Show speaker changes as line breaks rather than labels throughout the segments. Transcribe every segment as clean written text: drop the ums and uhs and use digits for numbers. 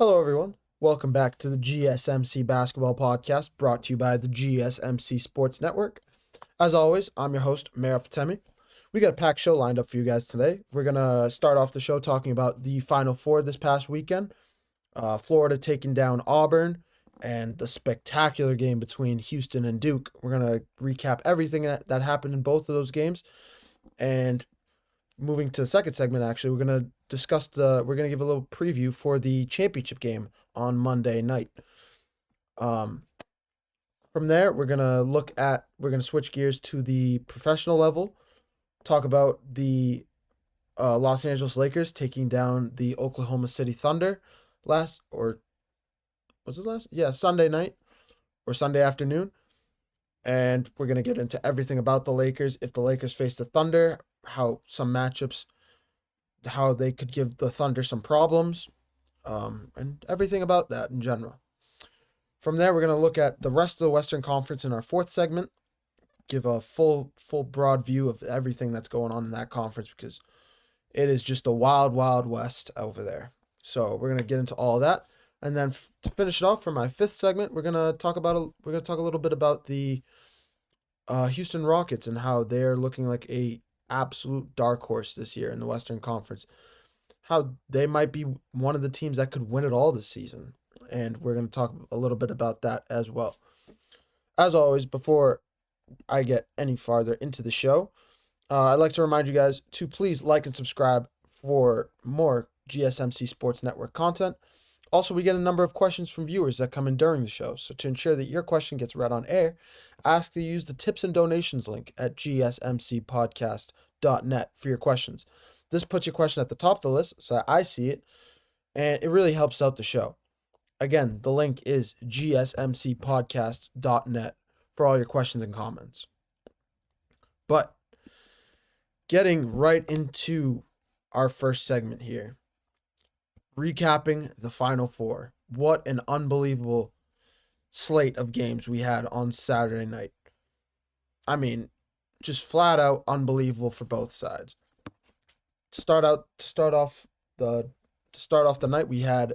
Hello, everyone. Welcome back to the GSMC Basketball Podcast, brought to you by the GSMC Sports Network. As always, I'm your host, Mayor Fatemi. We got a packed show lined up for you guys today. We're going to start off the show talking about the Final Four this past weekend. Florida taking down Auburn, and the spectacular game between Houston and Duke. We're going to recap everything that happened in both of those games. And moving to the second segment, actually, we're going to give a little preview for the championship game on Monday night. From there, we're going to switch gears to the professional level, talk about the Los Angeles Lakers taking down the Oklahoma City Thunder Sunday night or Sunday afternoon. And we're going to get into everything about the Lakers. If the Lakers face the Thunder, how some matchups, how they could give the Thunder some problems, and everything about that in general. From there, we're going to look at the rest of the Western Conference in our fourth segment, give a full broad view of everything that's going on in that conference because it is just a wild, wild west over there. So we're going to get into all of that. And then to finish it off for my fifth segment, we're going to talk a little bit about the Houston Rockets and how they're looking like a absolute dark horse this year in the Western Conference. How they might be one of the teams that could win it all this season. And we're going to talk a little bit about that as well. As always, before I get any farther into the show, I'd like to remind you guys to please like and subscribe for more GSMC Sports Network content. Also, we get a number of questions from viewers that come in during the show. So to ensure that your question gets read on air, ask to use the tips and donations link at gsmcpodcast.net for your questions. This puts your question at the top of the list so that I see it, and it really helps out the show. Again, the link is gsmcpodcast.net for all your questions and comments. But getting right into our first segment here, recapping the Final Four. What an unbelievable slate of games we had on Saturday night. I mean, just flat out unbelievable for both sides. To start off the night, we had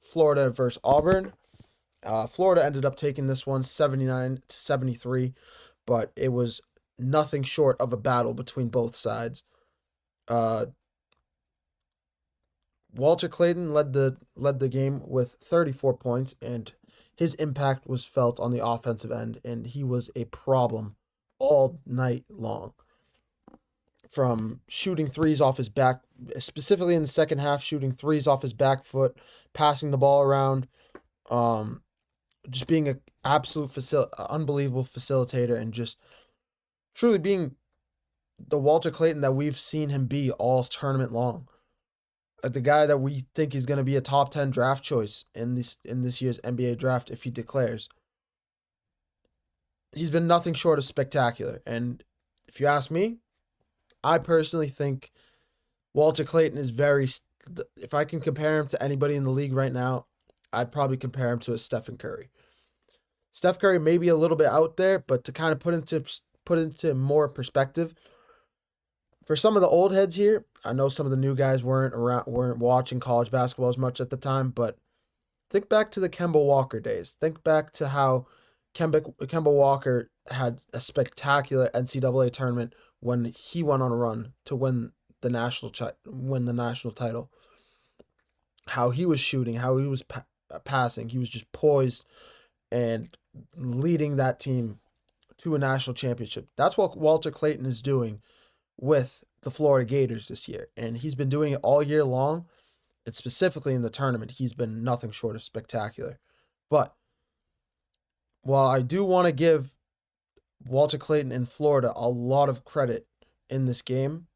Florida versus Auburn. Florida ended up taking this one 79-73, but it was nothing short of a battle between both sides. Walter Clayton led the game with 34 points, and his impact was felt on the offensive end, and he was a problem all night long. From shooting threes off his back, specifically in the second half, shooting threes off his back foot, passing the ball around, just being an absolute unbelievable facilitator, and just truly being the Walter Clayton that we've seen him be all tournament long. The guy that we think is going to be a top 10 draft choice in this year's NBA draft if he declares. He's been nothing short of spectacular. And if you ask me, I personally think Walter Clayton is if I can compare him to anybody in the league right now, I'd probably compare him to a Stephen Curry. Steph Curry may be a little bit out there, but to kind of put into more perspective, for some of the old heads here, I know some of the new guys weren't watching college basketball as much at the time, but think back to the Kemba Walker days. Think back to how Kemba Walker had a spectacular NCAA tournament when he went on a run to win the national title. How he was shooting, how he was passing, he was just poised and leading that team to a national championship. That's what Walter Clayton is doing with the Florida Gators this year, and he's been doing it all year long, and specifically in the tournament, he's been nothing short of spectacular. But while I do want to give Walter Clayton in Florida a lot of credit in this game,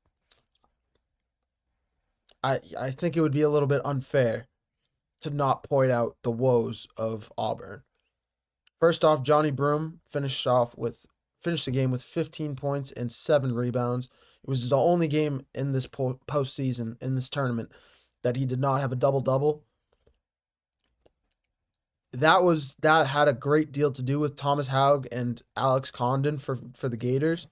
I think it would be a little bit unfair to not point out the woes of Auburn. First off, Johnny Broome finished the game with 15 points and 7 rebounds. It was the only game in this postseason, in this tournament, that he did not have a double-double. That had a great deal to do with Thomas Haug and Alex Condon for the Gators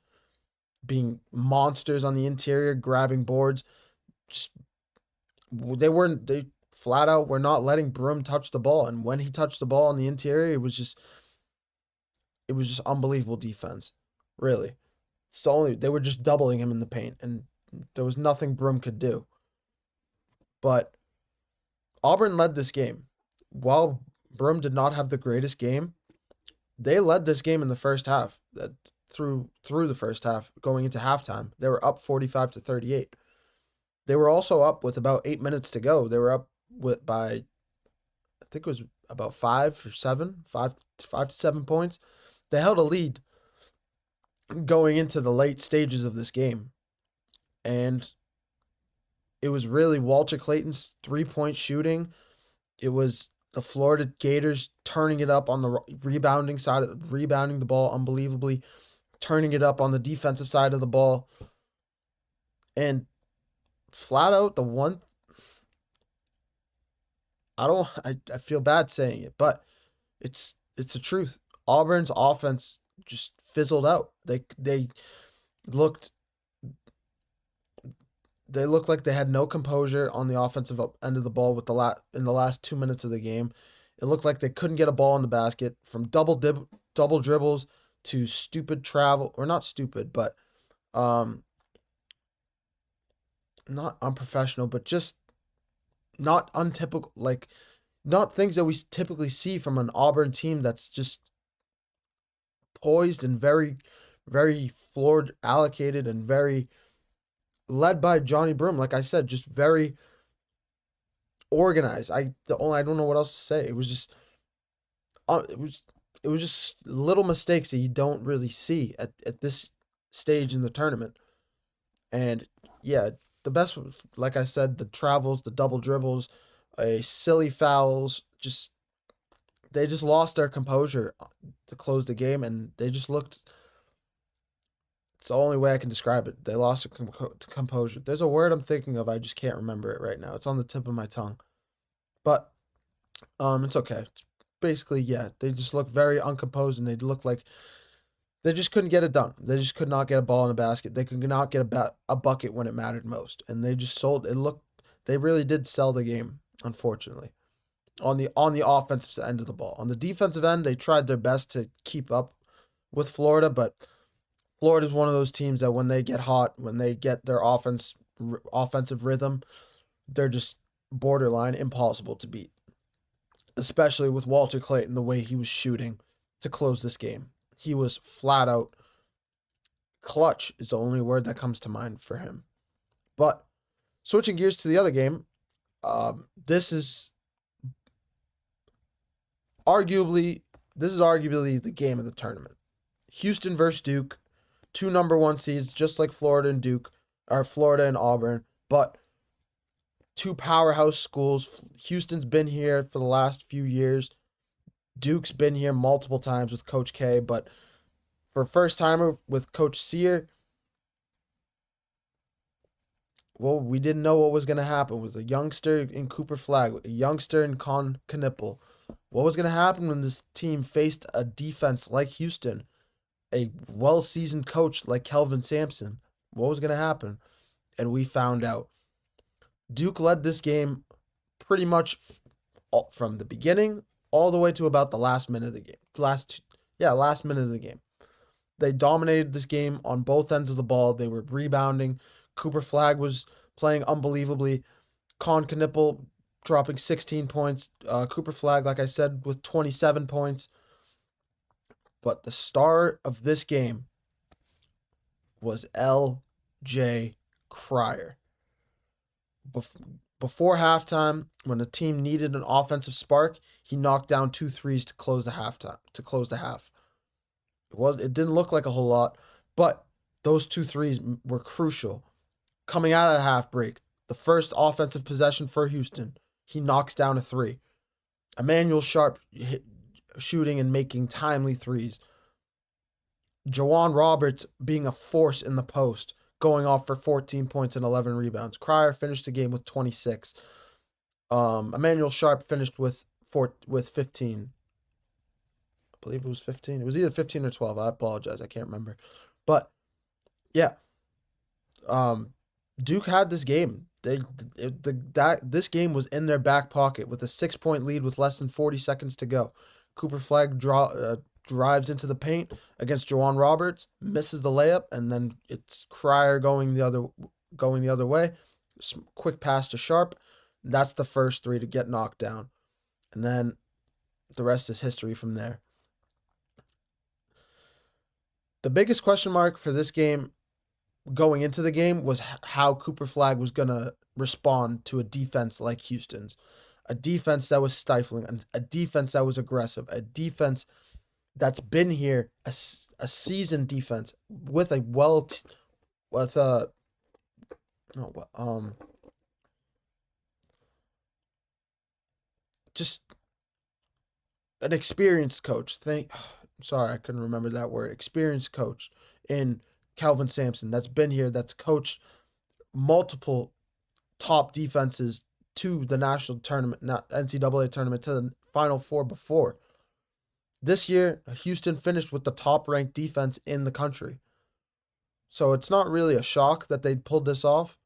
being monsters on the interior, grabbing boards. flat out were not letting Broom touch the ball. And when he touched the ball in the interior, it was just unbelievable defense. Really. They were just doubling him in the paint, and there was nothing Broom could do. But Auburn led this game. While Broom did not have the greatest game, they led this game in the first half. Through the first half, going into halftime, they were up 45-38. They were also up with about 8 minutes to go. They were up by, I think it was about 5 to 7 points. They held a lead going into the late stages of this game. And it was really Walter Clayton's 3-point shooting. It was the Florida Gators turning it up on the rebounding the ball unbelievably, turning it up on the defensive side of the ball. And flat out, I feel bad saying it, but it's the truth. Auburn's offense just fizzled out. They looked like they had no composure on the offensive end of the ball in the last 2 minutes of the game. It looked like they couldn't get a ball in the basket, from double dribbles to stupid travel, or not stupid, but not unprofessional, but just not untypical, like not things that we typically see from an Auburn team that's just poised and very, very forward allocated and very led by Johnny Broom. Like I said, just very organized. I don't know what else to say. It was just little mistakes that you don't really see at this stage in the tournament. And yeah, the best was, like I said, the travels, the double dribbles, silly fouls. They just lost their composure to close the game, and they just looked. It's the only way I can describe it. They lost their composure. There's a word I'm thinking of. I just can't remember it right now. It's on the tip of my tongue. But it's okay. Basically, yeah, they just look very uncomposed, and they look like they just couldn't get it done. They just could not get a ball in the basket. They could not get a bucket when it mattered most, and they just sold. They really did sell the game, unfortunately, on the offensive end of the ball. On the defensive end, they tried their best to keep up with Florida, but Florida is one of those teams that when they get hot, when they get their offensive rhythm, they're just borderline impossible to beat. Especially with Walter Clayton, the way he was shooting to close this game. He was flat out clutch is the only word that comes to mind for him. But switching gears to the other game, this is arguably the game of the tournament. Houston versus Duke, 2 number 1 seeds, just like Florida and Auburn, but 2 powerhouse schools. Houston's been here for the last few years. Duke's been here multiple times with Coach K, but for first timer with Coach Sear, well, we didn't know what was going to happen with a youngster in Cooper Flagg, a youngster in Con Knipple. What was going to happen when this team faced a defense like Houston, a well-seasoned coach like Kelvin Sampson? What was going to happen? And we found out. Duke led this game pretty much from the beginning all the way to about the last minute of the game. Last minute of the game. They dominated this game on both ends of the ball. They were rebounding. Cooper Flagg was playing unbelievably. Con Knipple dropping 16 points. Cooper Flagg, like I said, with 27 points. But the star of this game was L.J. Cryer. Before halftime, when the team needed an offensive spark, he knocked down 2 threes to close the half. It didn't look like a whole lot, but those 2 threes were crucial. Coming out of the half break, the first offensive possession for Houston, he knocks down a 3. Emmanuel Sharp shooting and making timely threes. Jawan Roberts being a force in the post, going off for 14 points and 11 rebounds. Cryer finished the game with 26. Emmanuel Sharp finished with 15. I believe it was 15. It was either 15 or 12. I apologize. I can't remember. But, yeah. Duke had this game. This game was in their back pocket with a 6-point lead with less than 40 seconds to go. Cooper Flagg drives into the paint against Juwan Roberts, misses the layup, and then it's Cryer going the other way. Quick pass to Sharp. That's the first three to get knocked down. And then the rest is history from there. The biggest question mark for this game going into the game was how Cooper Flagg was going to respond to a defense like Houston's. A defense that was stifling, a defense that was aggressive, a defense that's been here, a seasoned defense with just an experienced coach. Sorry, I couldn't remember that word. Experienced coach in Kelvin Sampson that's been here, that's coached multiple top defenses to the national tournament, not NCAA tournament, to the Final Four before. This year, Houston finished with the top-ranked defense in the country. So it's not really a shock that they pulled this off,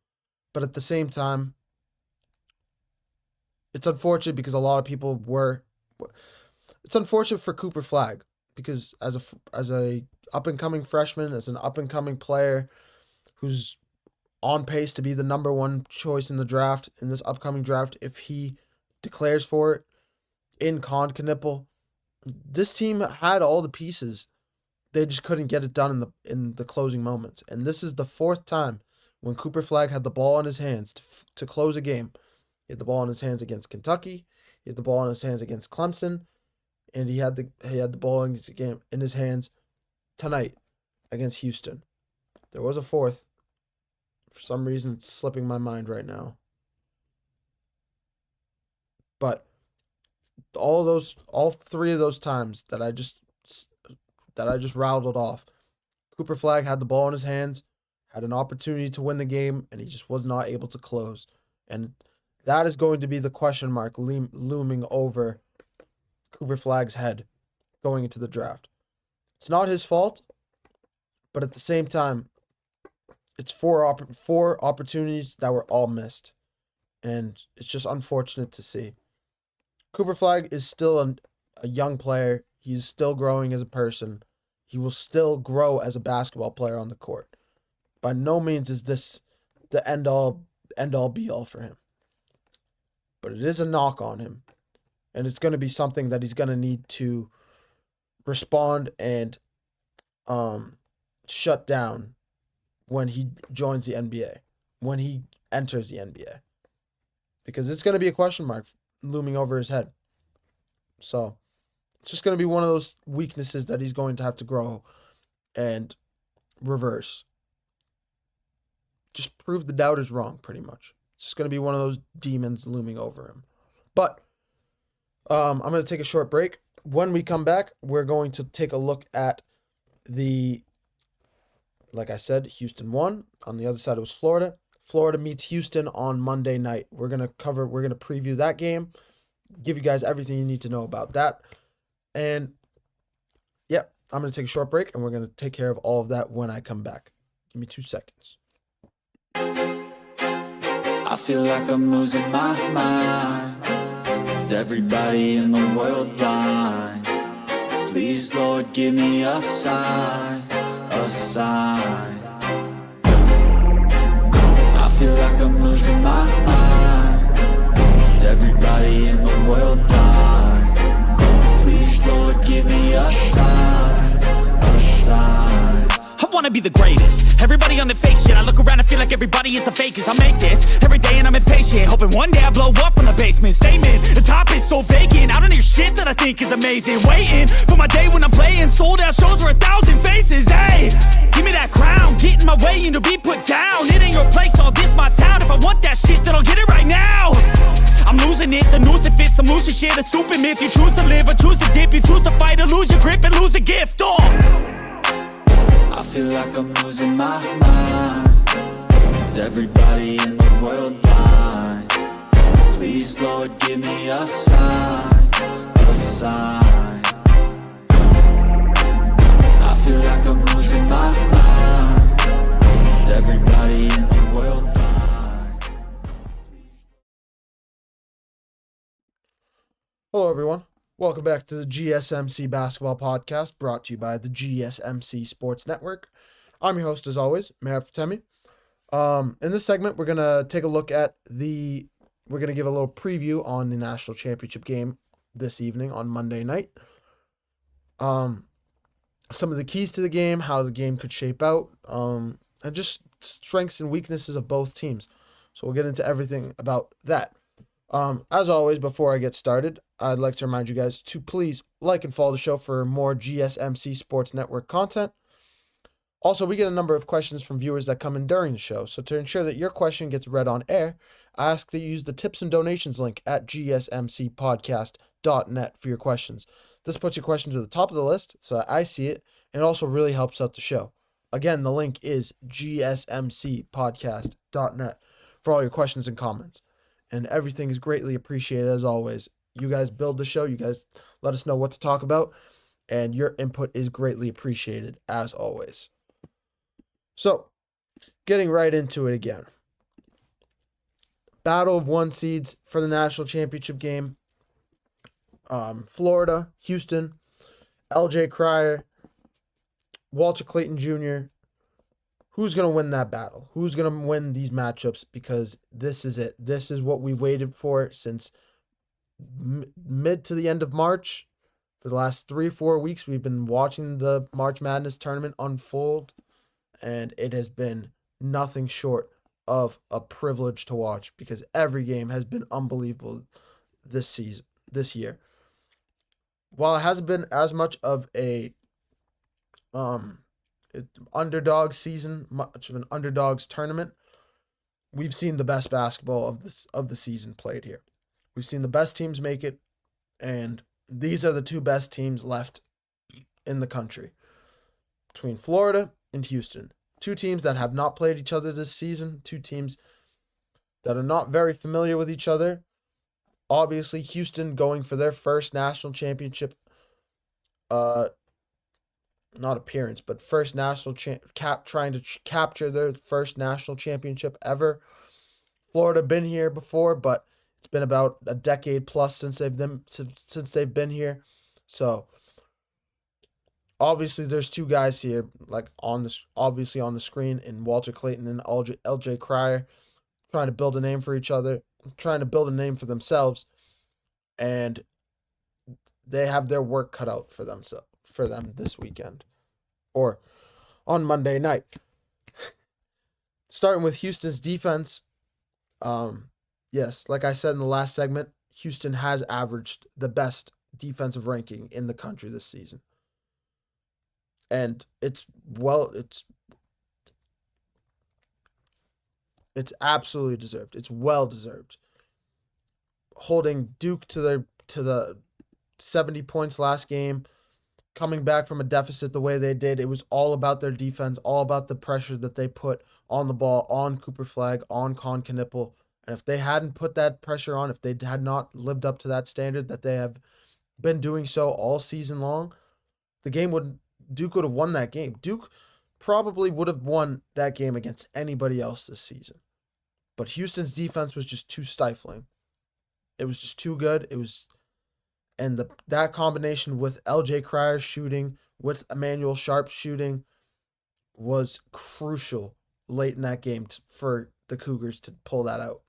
but at the same time, it's unfortunate because a lot of people were. It's unfortunate for Cooper Flagg because as a up-and-coming freshman, as an up-and-coming player who's on pace to be the number one choice in the draft, in this upcoming draft, if he declares for it in Con-Knipple, this team had all the pieces. They just couldn't get it done in the closing moments. And this is the fourth time when Cooper Flagg had the ball in his hands to close a game. He had the ball in his hands against Kentucky. He had the ball in his hands against Clemson. And he had the ball in his hands tonight against Houston. There was a fourth. For some reason, it's slipping my mind right now. But all three of those times that I just rattled off, Cooper Flagg had the ball in his hands, had an opportunity to win the game, and he just was not able to close. And that is going to be the question mark looming over Cooper Flagg's head going into the draft. It's not his fault, but at the same time, it's four opportunities that were all missed. And it's just unfortunate to see. Cooper Flagg is still a young player. He's still growing as a person. He will still grow as a basketball player on the court. By no means is this the end-all be-all for him. But it is a knock on him. And it's going to be something that he's going to need to respond and shut down when he joins the NBA, when he enters the NBA. Because it's going to be a question mark looming over his head. So it's just going to be one of those weaknesses that he's going to have to grow and reverse. Just prove the doubters wrong, pretty much. It's just going to be one of those demons looming over him. But I'm going to take a short break. When we come back, we're going to take a look at like I said, Houston won. On the other side, it was Florida. Florida meets Houston on Monday night. We're going to preview that game, give you guys everything you need to know about that. And yeah, I'm going to take a short break, and we're going to take care of all of that when I come back. Give me 2 seconds.
I feel like I'm losing my mind. Is everybody in the world blind? Please, Lord, give me a sign, a sign. I feel like I'm losing my mind. Is everybody in the world blind? Please, Lord, give me a sign, a sign.
I wanna be the greatest. Everybody on the fake shit. I look around and feel like everybody is the fakest. I make this every day and I'm impatient, hoping one day I blow up from the basement. Statement, the top is so vacant. I don't hear shit that I think is amazing. Waiting for my day when I'm playing sold out shows for 1,000 faces. Hey, give me that crown, get in my way and to be put down. It ain't your place, all this my town. If I want that shit, then I'll get it right now. I'm losing it, the noose it fits. I'm losing shit, a stupid myth. You choose to live or choose to dip. You choose to fight or lose your grip and lose a gift.
I feel like I'm losing my mind. Is everybody in the world blind? Please, Lord, give me a sign, a sign. I feel like I'm losing my mind. Is everybody in the world blind?
Hello, everyone. Welcome back to the GSMC Basketball Podcast, brought to you by the GSMC Sports Network. I'm your host, as always, Merab Fatemi. In this segment, we're gonna take a look at we're gonna give a little preview on the national championship game this evening on Monday night. Some of the keys to the game, how the game could shape out, and just strengths and weaknesses of both teams. So we'll get into everything about that. As always, before I get started, I'd like to remind you guys to please like and follow the show for more GSMC Sports Network content. Also, we get a number of questions from viewers that come in during the show, so to ensure that your question gets read on air, I ask that you use the tips and donations link at gsmcpodcast.net for your questions. This puts your question to the top of the list so that I see it, and it also really helps out the show. Again, the link is gsmcpodcast.net for all your questions and comments. And everything is greatly appreciated, as always. You guys build the show. You guys let us know what to talk about. And your input is greatly appreciated, as always. So, getting right into it again. Battle of one seeds for the national championship game. Florida, Houston, LJ Cryer, Walter Clayton Jr., who's going to win that battle? Who's going to win these matchups? Because this is it. This is what we waited for since mid to the end of March. For the last 3-4 weeks, we've been watching the March Madness tournament unfold, and it has been nothing short of a privilege to watch because every game has been unbelievable this year. While it hasn't been as much of a underdog season, much of an underdogs tournament, we've seen the best basketball of the season played here. We've seen the best teams make it, and these are the two best teams left in the country between Florida and Houston. Two teams that have not played each other this season, two teams that are not very familiar with each other. Obviously, Houston going for their first national championship not appearance, but first national trying to capture their first national championship ever. Florida been here before, but it's been about a decade plus since they've been here. So obviously there's two guys here like on the screen in Walter Clayton and LJ Cryer trying to build a name for each other, trying to build a name for themselves, and they have their work cut out for them this weekend or on Monday night. Starting with Houston's defense, yes, like I said in the last segment, Houston has averaged the best defensive ranking in the country this season. And it's absolutely deserved. It's well deserved. Holding Duke to the 70 points last game, coming back from a deficit the way they did, it was all about their defense, all about the pressure that they put on the ball, on Cooper Flagg, on Con Knipple. And if they hadn't put that pressure on, if they had not lived up to that standard that they have been doing so all season long, Duke would have won that game. Duke probably would have won that game against anybody else this season. But Houston's defense was just too stifling. It was just too good. That combination with LJ Cryer shooting, with Emmanuel Sharp shooting, was crucial late in that game for the Cougars to pull that out.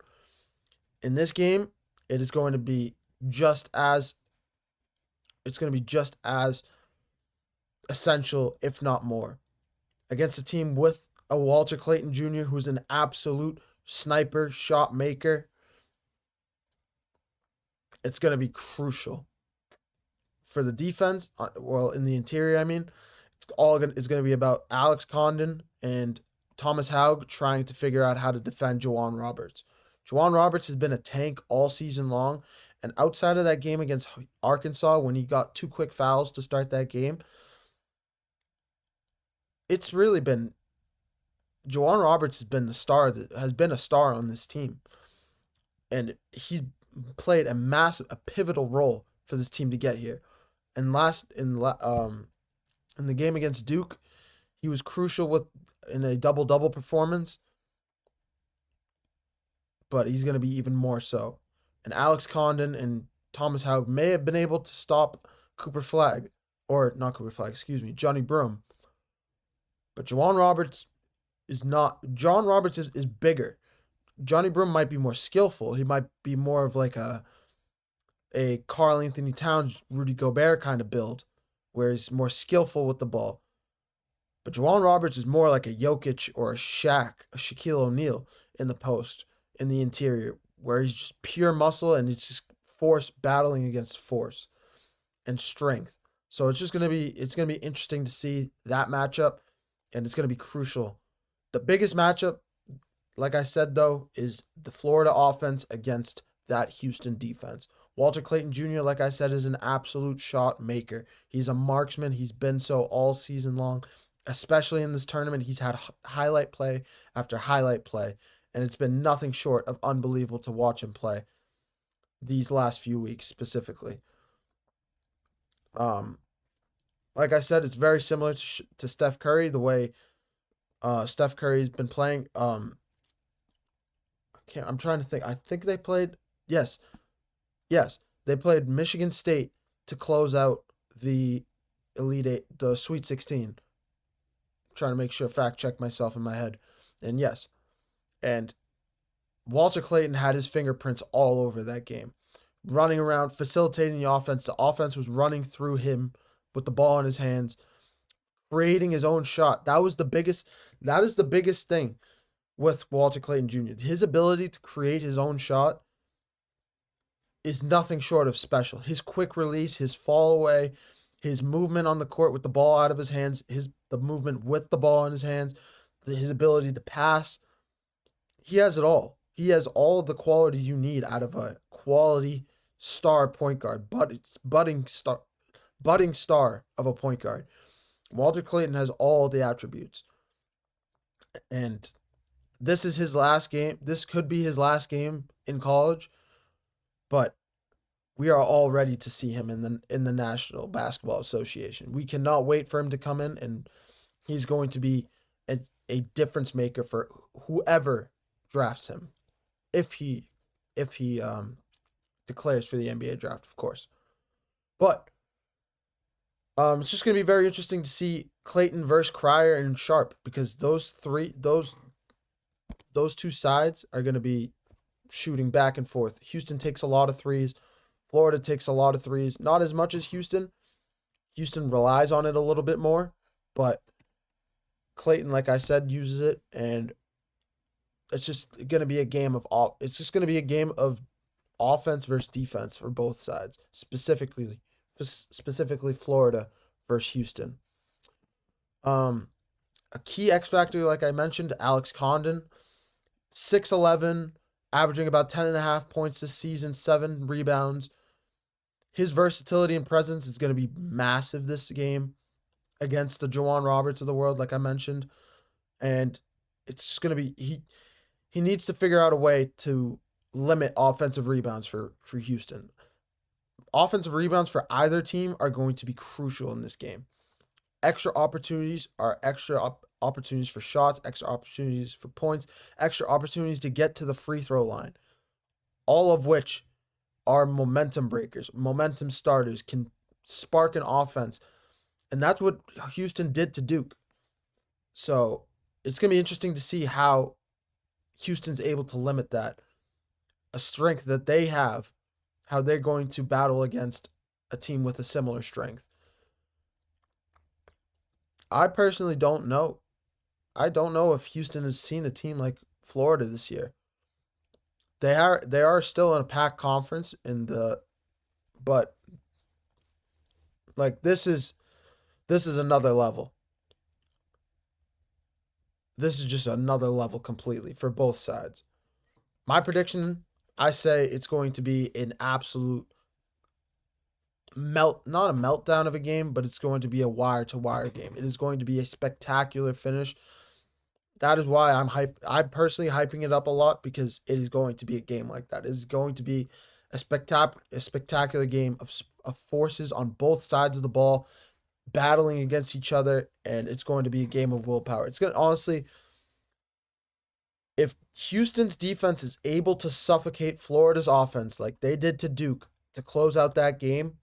In this game, it is going to be just as essential, if not more, against a team with a Walter Clayton Jr. who's an absolute sniper, shot maker. It's going to be crucial for the defense. Well, in the interior, it's going to be about Alex Condon and Thomas Haug trying to figure out how to defend Juwan Roberts. Juwan Roberts has been a tank all season long, and outside of that game against Arkansas, when he got 2 quick fouls to start that game, it's really been Juwan Roberts has been a star on this team, and he's played a pivotal role for this team to get here. And in the game against Duke, he was crucial in a double-double performance, but he's going to be even more so. And Alex Condon and Thomas Howard may have been able to stop Cooper Flagg, or not Cooper Flagg, excuse me, Johnny Broome. But John Roberts is bigger. Johnny Broome might be more skillful. He might be more of like a Karl Anthony Towns, Rudy Gobert kind of build, where he's more skillful with the ball. But Juwan Roberts is more like a Jokic or a Shaq, a Shaquille O'Neal in the post, in the interior, where he's just pure muscle and it's just force battling against force and strength. So it's gonna be interesting to see that matchup, and it's gonna be crucial. The biggest matchup, like I said though, is the Florida offense against that Houston defense. Walter Clayton Jr., like I said, is an absolute shot maker. He's a marksman. He's been so all season long, especially in this tournament. He's had highlight play after highlight play, and it's been nothing short of unbelievable to watch him play these last few weeks specifically. Like I said, it's very similar to Steph Curry, the way Steph Curry's been playing. I'm trying to think. I think they played, yes, they played Michigan State to close out the Elite Eight, the Sweet 16. I'm trying to make sure, fact check myself in my head. And yes, and Walter Clayton had his fingerprints all over that game, running around, facilitating the offense. The offense was running through him with the ball in his hands, creating his own shot. That is the biggest thing with Walter Clayton Jr. His ability to create his own shot is nothing short of special. His quick release, his fall away, his movement on the court with the ball out of his hands, the movement with the ball in his hands, his ability to pass. He has it all. He has all of the qualities you need out of a quality star point guard, budding star of a point guard. Walter Clayton has all the attributes. And this is his last game. This could be his last game in college, but we are all ready to see him in the National Basketball Association. We cannot wait for him to come in, and he's going to be a difference maker for whoever drafts him, if he declares for the NBA draft, of course. But it's just going to be very interesting to see Clayton versus Cryer and Sharp, because those two sides are going to be shooting back and forth. Houston takes a lot of threes. Florida takes a lot of threes. Not as much as Houston. Houston relies on it a little bit more, but Clayton, like I said, uses it, and it's just going to be a game of offense versus defense for both sides, specifically Florida versus Houston. A key X factor, like I mentioned, Alex Condon, 6'11", averaging about 10.5 points this season, 7 rebounds. His versatility and presence is going to be massive this game against the Juwan Roberts of the world, like I mentioned. And it's just going to be, he needs to figure out a way to limit offensive rebounds for Houston. Offensive rebounds for either team are going to be crucial in this game. Extra opportunities are opportunities for shots, extra opportunities for points, extra opportunities to get to the free throw line, all of which are momentum breakers, momentum starters, can spark an offense. And that's what Houston did to Duke. So it's going to be interesting to see how Houston's able to limit that, a strength that they have, how they're going to battle against a team with a similar strength. I personally don't know. I don't know if Houston has seen a team like Florida this year. They are still in a packed conference but like this is another level. This is just another level completely for both sides. My prediction, I say it's going to be an absolute not a meltdown of a game, but it's going to be a wire-to-wire game. It is going to be a spectacular finish. That is why I'm personally hyping it up a lot, because it is going to be a game like that. It is going to be a spectacular game of forces on both sides of the ball, battling against each other, and it's going to be a game of willpower. It's going to, honestly, if Houston's defense is able to suffocate Florida's offense like they did to Duke, to close out that game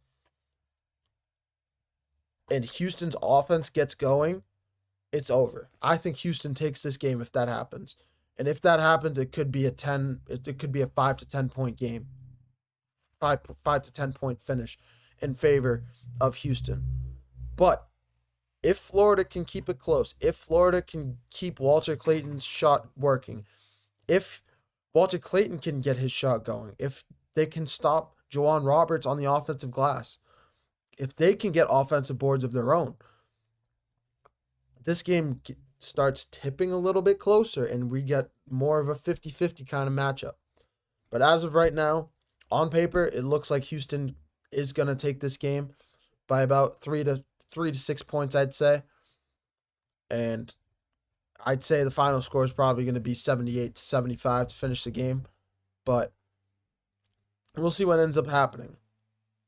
and Houston's offense gets going, it's over. I think Houston takes this game if that happens. And if that happens, it could be a 5 to 10 point game. 5 to 10 point finish in favor of Houston. But if Florida can keep it close, if Florida can keep Walter Clayton's shot working, if Walter Clayton can get his shot going, if they can stop Juwan Roberts on the offensive glass, if they can get offensive boards of their own, this game starts tipping a little bit closer and we get more of a 50-50 kind of matchup. But as of right now, on paper, it looks like Houston is going to take this game by about 3 to 6 points, I'd say. And I'd say the final score is probably going to be 78-75 to finish the game. But we'll see what ends up happening.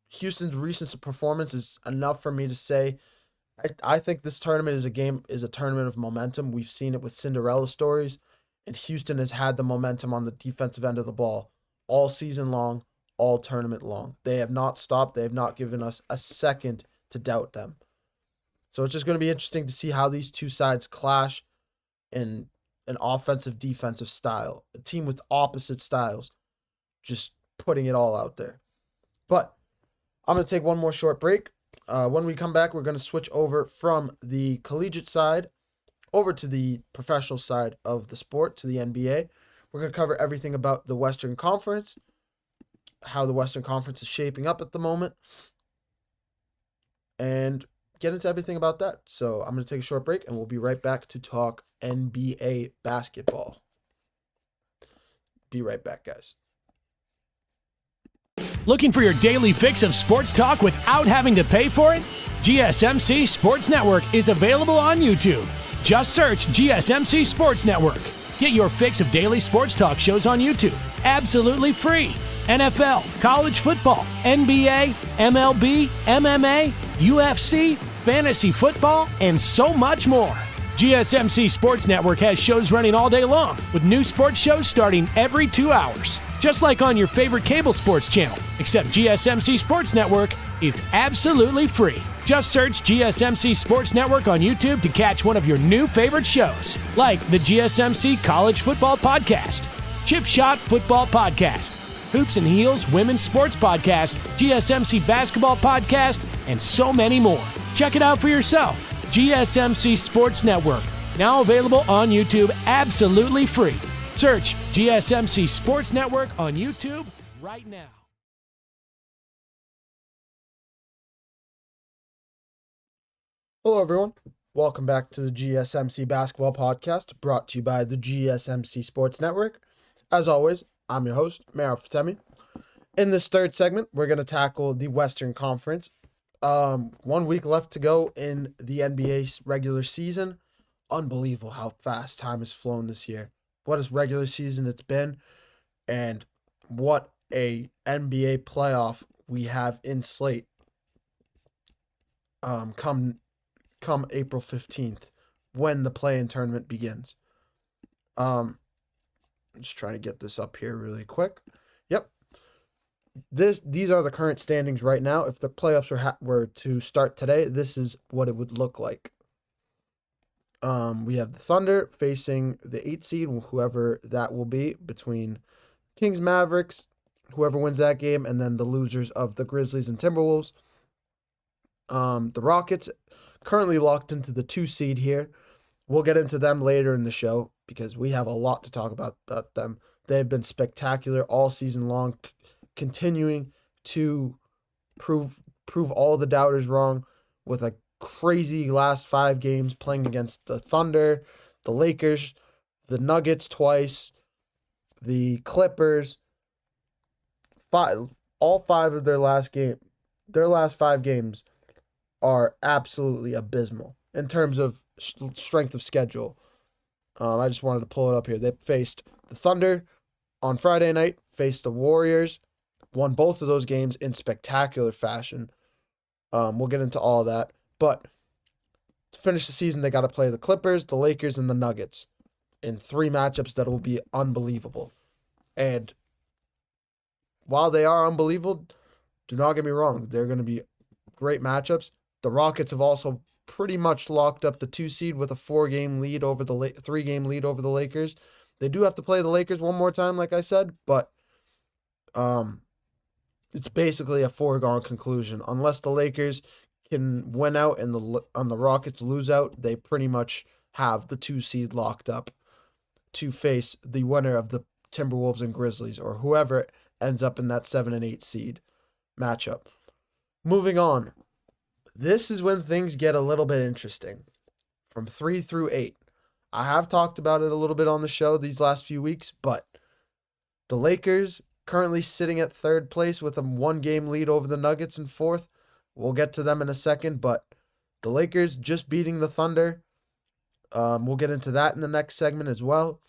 Houston's recent performance is enough for me to say I think this tournament is a tournament of momentum. We've seen it with Cinderella stories, and Houston has had the momentum on the defensive end of the ball all season long, all tournament long. They have not stopped. They have not given us a second to doubt them. So it's just going to be interesting to see how these two sides clash in an offensive-defensive style. A team with opposite styles, just putting it all out there. But I'm going to take one more short break. When we come back, we're going to switch over from the collegiate side over to the professional side of the sport, to the NBA. We're going to cover everything about the Western Conference, how the Western Conference is shaping up at the moment, and get into everything about that. So I'm going to take a short break, and we'll be right back to talk NBA basketball. Be right back, guys.
Looking for your daily fix of sports talk without having to pay for it? GSMC Sports Network is available on YouTube. Just search GSMC Sports Network. Get your fix of daily sports talk shows on YouTube, absolutely free. NFL, college football, NBA, MLB, MMA, UFC, fantasy football, and so much more. GSMC Sports Network has shows running all day long, with new sports shows starting every 2 hours. Just like on your favorite cable sports channel, except GSMC Sports Network is absolutely free. Just search GSMC Sports Network on YouTube to catch one of your new favorite shows, like the GSMC College Football Podcast, Chip Shot Football Podcast, Hoops and Heels Women's Sports Podcast, GSMC Basketball Podcast, and so many more. Check it out for yourself. GSMC Sports Network, now available on YouTube absolutely free. Search GSMC Sports Network on YouTube right now.
Hello, everyone. Welcome back to the GSMC Basketball Podcast, brought to you by the GSMC Sports Network. As always, I'm your host, Merab Fatemi. In this third segment, we're going to tackle the Western Conference. 1 week left to go in the NBA regular season. Unbelievable how fast time has flown this year. What a regular season it's been, and what a NBA playoff we have in slate. Come April 15th, when the play-in tournament begins. Just trying to get this up here really quick. Yep. These are the current standings right now. If the playoffs were to start today, this is what it would look like. We have the Thunder facing the 8th seed, whoever that will be, between Kings, Mavericks, whoever wins that game, and then the losers of the Grizzlies and Timberwolves. The Rockets currently locked into the 2 seed here. We'll get into them later in the show because we have a lot to talk about them. They've been spectacular all season long, continuing to prove all the doubters wrong with a crazy last 5 games, playing against the Thunder, the Lakers, the Nuggets twice, the Clippers. All 5 of their last 5 games are absolutely abysmal in terms of strength of schedule. I just wanted to pull it up here. They faced the Thunder on Friday night, faced the Warriors, won both of those games in spectacular fashion. We'll get into all that. But to finish the season, they got to play the Clippers, the Lakers, and the Nuggets in 3 matchups that will be unbelievable. And while they are unbelievable, Do not get me wrong. They're going to be great matchups. The Rockets have also pretty much locked up the 2 seed with a 3-game lead over the Lakers. They do have to play the Lakers one more time, like I said, but it's basically a foregone conclusion. Unless the Lakers can win out and the Rockets lose out, they pretty much have the 2 seed locked up to face the winner of the Timberwolves and Grizzlies, or whoever ends up in that 7 and 8 seed matchup. Moving on. This is when things get a little bit interesting. From 3 through 8. I have talked about it a little bit on the show these last few weeks, but the Lakers currently sitting at 3rd place with a 1-game lead over the Nuggets in 4th. We'll get to them in a second, but the Lakers just beating the Thunder. We'll get into that in the next segment as well,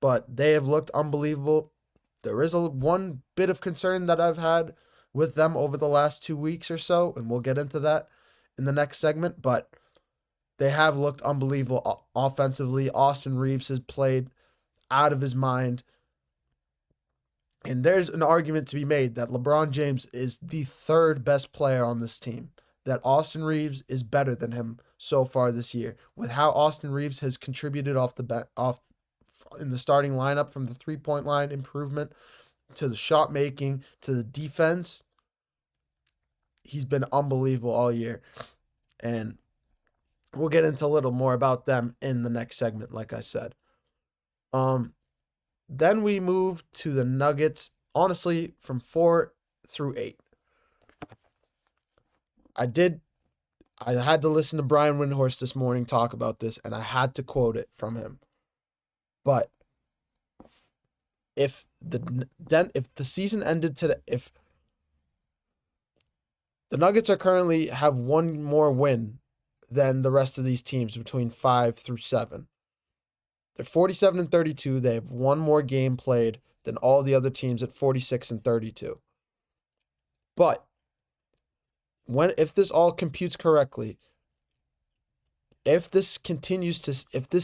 but they have looked unbelievable. There is one bit of concern that I've had with them over the last 2 weeks or so, and we'll get into that in the next segment, but they have looked unbelievable offensively. Austin Reeves has played out of his mind. And there's an argument to be made that LeBron James is the 3rd best player on this team, that Austin Reeves is better than him so far this year. With how Austin Reeves has contributed off in the starting lineup, from the 3-point line improvement to the shot making to the defense, he's been unbelievable all year. And we'll get into a little more about them in the next segment, like I said. Then we move to the Nuggets, honestly, from 4 through 8. I had to listen to Brian Windhorst this morning talk about this, and I had to quote it from him. But if the season ended today, if the Nuggets are currently have one more win than the rest of these teams between 5 through 7. They're 47 and 32. They have one more game played than all the other teams at 46 and 32. But if this all computes correctly, if this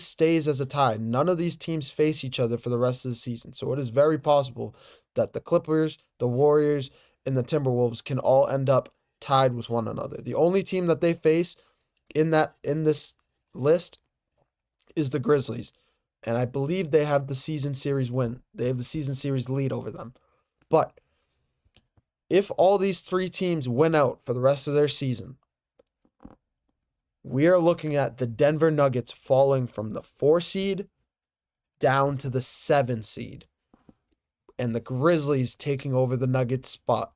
stays as a tie, none of these teams face each other for the rest of the season. So it is very possible that the Clippers, the Warriors, and the Timberwolves can all end up tied with one another. The only team that they face in this list is the Grizzlies. And I believe they have the season series win. They have the season series lead over them. But if all these 3 teams win out for the rest of their season, we are looking at the Denver Nuggets falling from the 4 seed down to the 7 seed. And the Grizzlies taking over the Nuggets spot.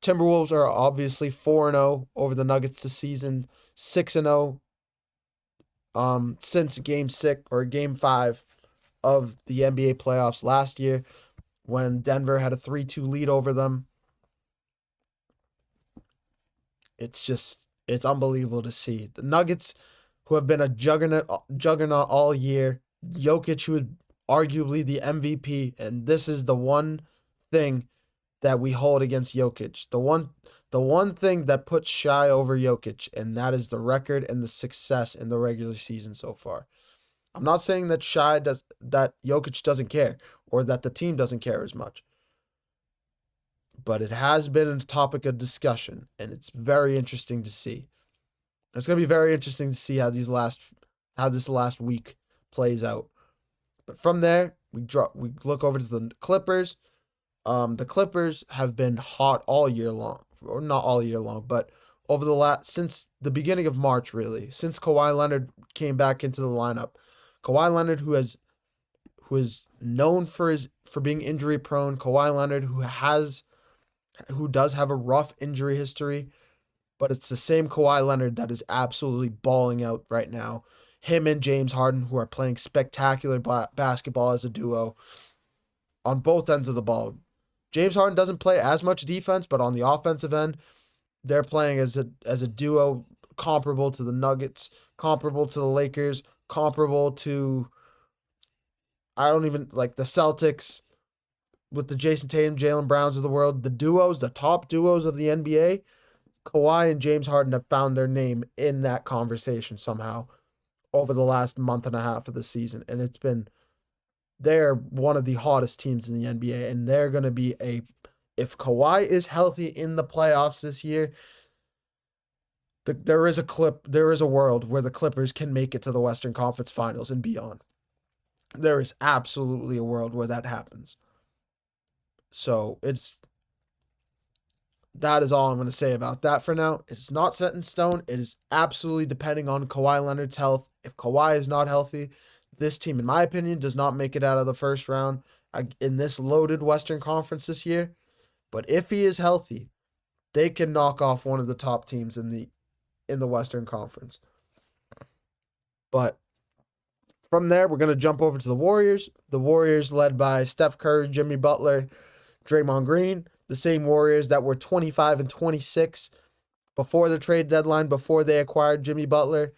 Timberwolves are obviously 4-0 over the Nuggets this season, 6-0 since game 5 of the NBA playoffs last year, when Denver had a 3-2 lead over them. It's unbelievable to see. The Nuggets, who have been a juggernaut all year, Jokic, who is arguably the MVP, and this is the one thing that we hold against Jokic. The one thing that puts Shai over Jokic, and that is the record and the success in the regular season so far. I'm not saying that Jokic doesn't care, or that the team doesn't care as much. But it has been a topic of discussion, and it's very interesting to see. It's going to be very interesting to see how this last week plays out. But from there, we look over to the Clippers. The Clippers have been hot all year long, or not all year long, but since the beginning of March, really, since Kawhi Leonard came back into the lineup. Kawhi Leonard, who is known for being injury prone. Kawhi Leonard, who does have a rough injury history, but it's the same Kawhi Leonard that is absolutely balling out right now. Him and James Harden, who are playing spectacular basketball as a duo on both ends of the ball. James Harden doesn't play as much defense, but on the offensive end, they're playing as a duo comparable to the Nuggets, comparable to the Lakers, comparable to the Celtics with the Jason Tatum, Jaylen Browns of the world. The top duos of the NBA, Kawhi and James Harden have found their name in that conversation somehow over the last month and a half of the season. And they're one of the hottest teams in the NBA, and they're going to be if Kawhi is healthy in the playoffs this year, there is a world where the Clippers can make it to the Western Conference Finals and beyond. There is absolutely a world where that happens. So that is all I'm going to say about that for now. It's not set in stone. It is absolutely depending on Kawhi Leonard's health. If Kawhi is not healthy, this team, in my opinion, does not make it out of the first round in this loaded Western Conference this year. But if he is healthy, they can knock off one of the top teams in the Western Conference. But from there, we're going to jump over to the Warriors. The Warriors led by Steph Curry, Jimmy Butler, Draymond Green, the same Warriors that were 25-26 before the trade deadline, before they acquired Jimmy Butler.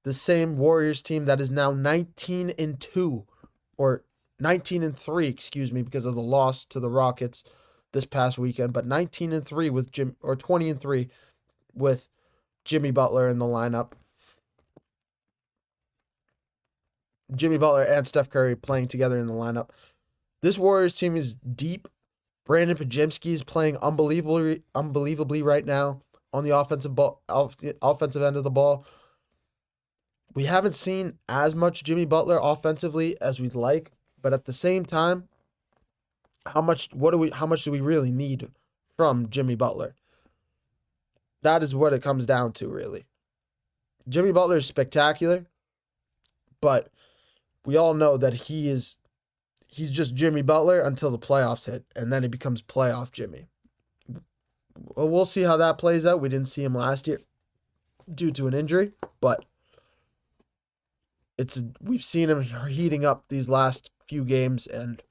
The same Warriors team that is now 19-2, or 19-3, excuse me, because of the loss to the Rockets this past weekend, but 19-3 with 20-3 with Jimmy Butler in the lineup. Jimmy Butler and Steph Curry playing together in the lineup. This Warriors team is deep. Brandon Podziemski is playing unbelievably right now on the offensive end of the ball. We haven't seen as much Jimmy Butler offensively as we'd like, but at the same time, how much do we really need from Jimmy Butler? That is what it comes down to, really. Jimmy Butler is spectacular, but we all know that he's just Jimmy Butler until the playoffs hit, and then he becomes playoff Jimmy. Well, we'll see how that plays out. We didn't see him last year due to an injury, but we've seen him heating up these last few games, and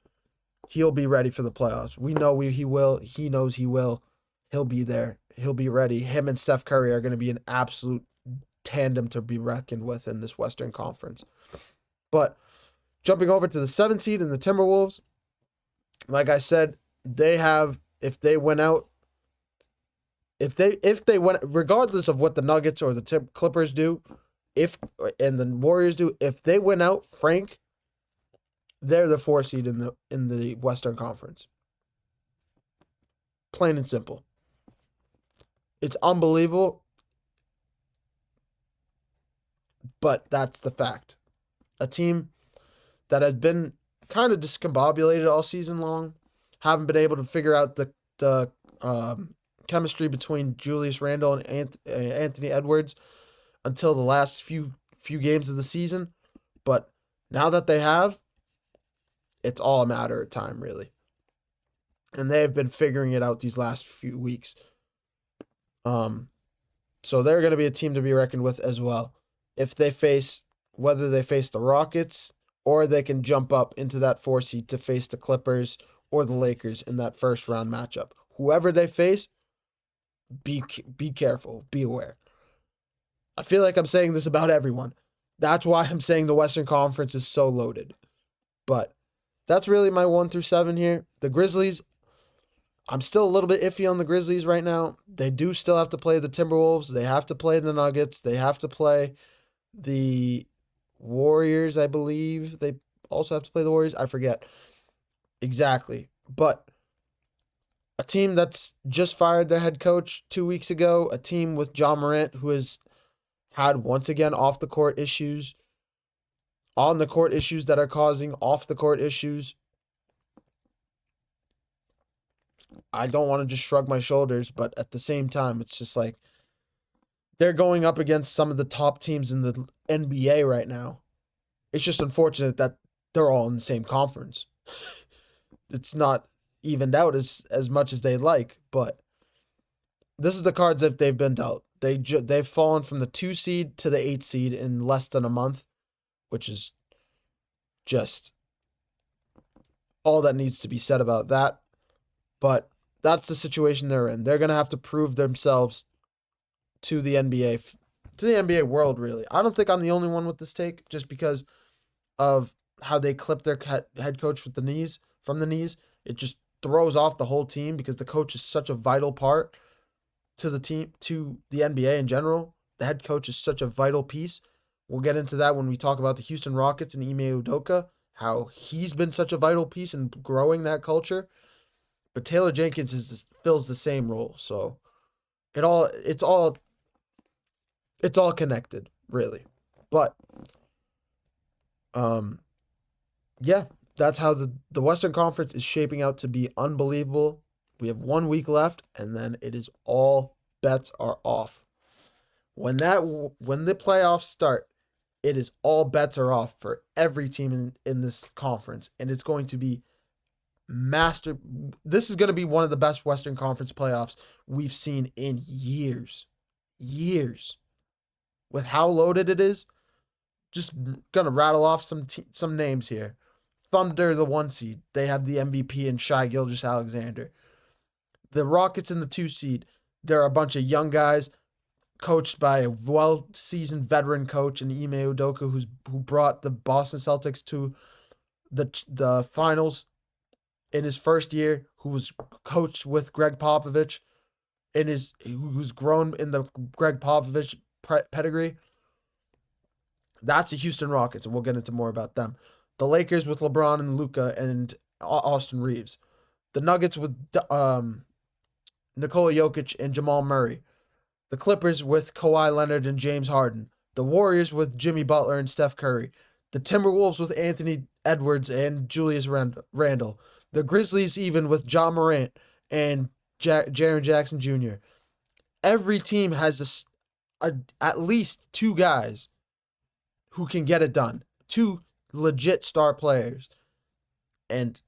he'll be ready for the playoffs. We know he will. He knows he will. He'll be there. He'll be ready. Him and Steph Curry are going to be an absolute tandem to be reckoned with in this Western Conference. But jumping over to the 7th seed in the Timberwolves, like I said, if they win, regardless of what the Nuggets or the Clippers do, and the Warriors do, if they win out, Frank, they're the 4th seed in the Western Conference. Plain and simple. It's unbelievable, but that's the fact. A team that has been kind of discombobulated all season long, haven't been able to figure out the chemistry between Julius Randle and Anthony Edwards until the last few games of the season. But now that they have, it's all a matter of time, really. And they have been figuring it out these last few weeks. So they're going to be a team to be reckoned with as well. Whether they face the Rockets, or they can jump up into that 4 seed to face the Clippers or the Lakers in that first round matchup. Whoever they face, be careful, be aware. I feel like I'm saying this about everyone. That's why I'm saying the Western Conference is so loaded. But that's really my 1 through 7 here. The Grizzlies, I'm still a little bit iffy on the Grizzlies right now. They do still have to play the Timberwolves. They have to play the Nuggets. They have to play the Warriors, I believe. They also have to play the Warriors. I forget exactly. But a team that's just fired their head coach 2 weeks ago, a team with John Morant who has had, once again, off-the-court issues, on-the-court issues that are causing off-the-court issues. I don't want to just shrug my shoulders, but at the same time, it's just like they're going up against some of the top teams in the NBA right now. It's just unfortunate that they're all in the same conference. It's not evened out as much as they'd like, but this is the cards that they've been dealt. They've fallen from the 2 seed to the 8 seed in less than a month, which is just all that needs to be said about that. But that's the situation they're in. They're going to have to prove themselves to the NBA world, really. I don't think I'm the only one with this take, just because of how they clip their head coach with from the knees. It just throws off the whole team because the coach is such a vital part to the team, to the NBA in general. The head coach is such a vital piece. We'll get into that when we talk about the Houston Rockets and Ime Udoka, how he's been such a vital piece in growing that culture. but Taylor Jenkins fills the same role. So it's all connected, really. But yeah, that's how the Western Conference is shaping out to be unbelievable. We have 1 week left, and then it is all bets are off. When the playoffs start, it is all bets are off for every team in this conference, and it's going to be This is going to be one of the best Western Conference playoffs we've seen in years. With how loaded it is, just gonna rattle off some names here. Thunder, the 1 seed, they have the MVP in Shai Gilgeous-Alexander. The Rockets in the 2 seed, there are a bunch of young guys coached by a well-seasoned veteran coach in Ime Udoka, who brought the Boston Celtics to the finals in his first year, who was coached with Greg Popovich, who's grown in the Greg Popovich pedigree. That's the Houston Rockets, and we'll get into more about them. The Lakers with LeBron and Luka and Austin Reeves. The Nuggets with Nikola Jokic and Jamal Murray. The Clippers with Kawhi Leonard and James Harden. The Warriors with Jimmy Butler and Steph Curry. The Timberwolves with Anthony Edwards and Julius Randle. The Grizzlies even with John Morant and Jaren Jackson Jr. Every team has at least 2 guys who can get it done. 2 legit star players. And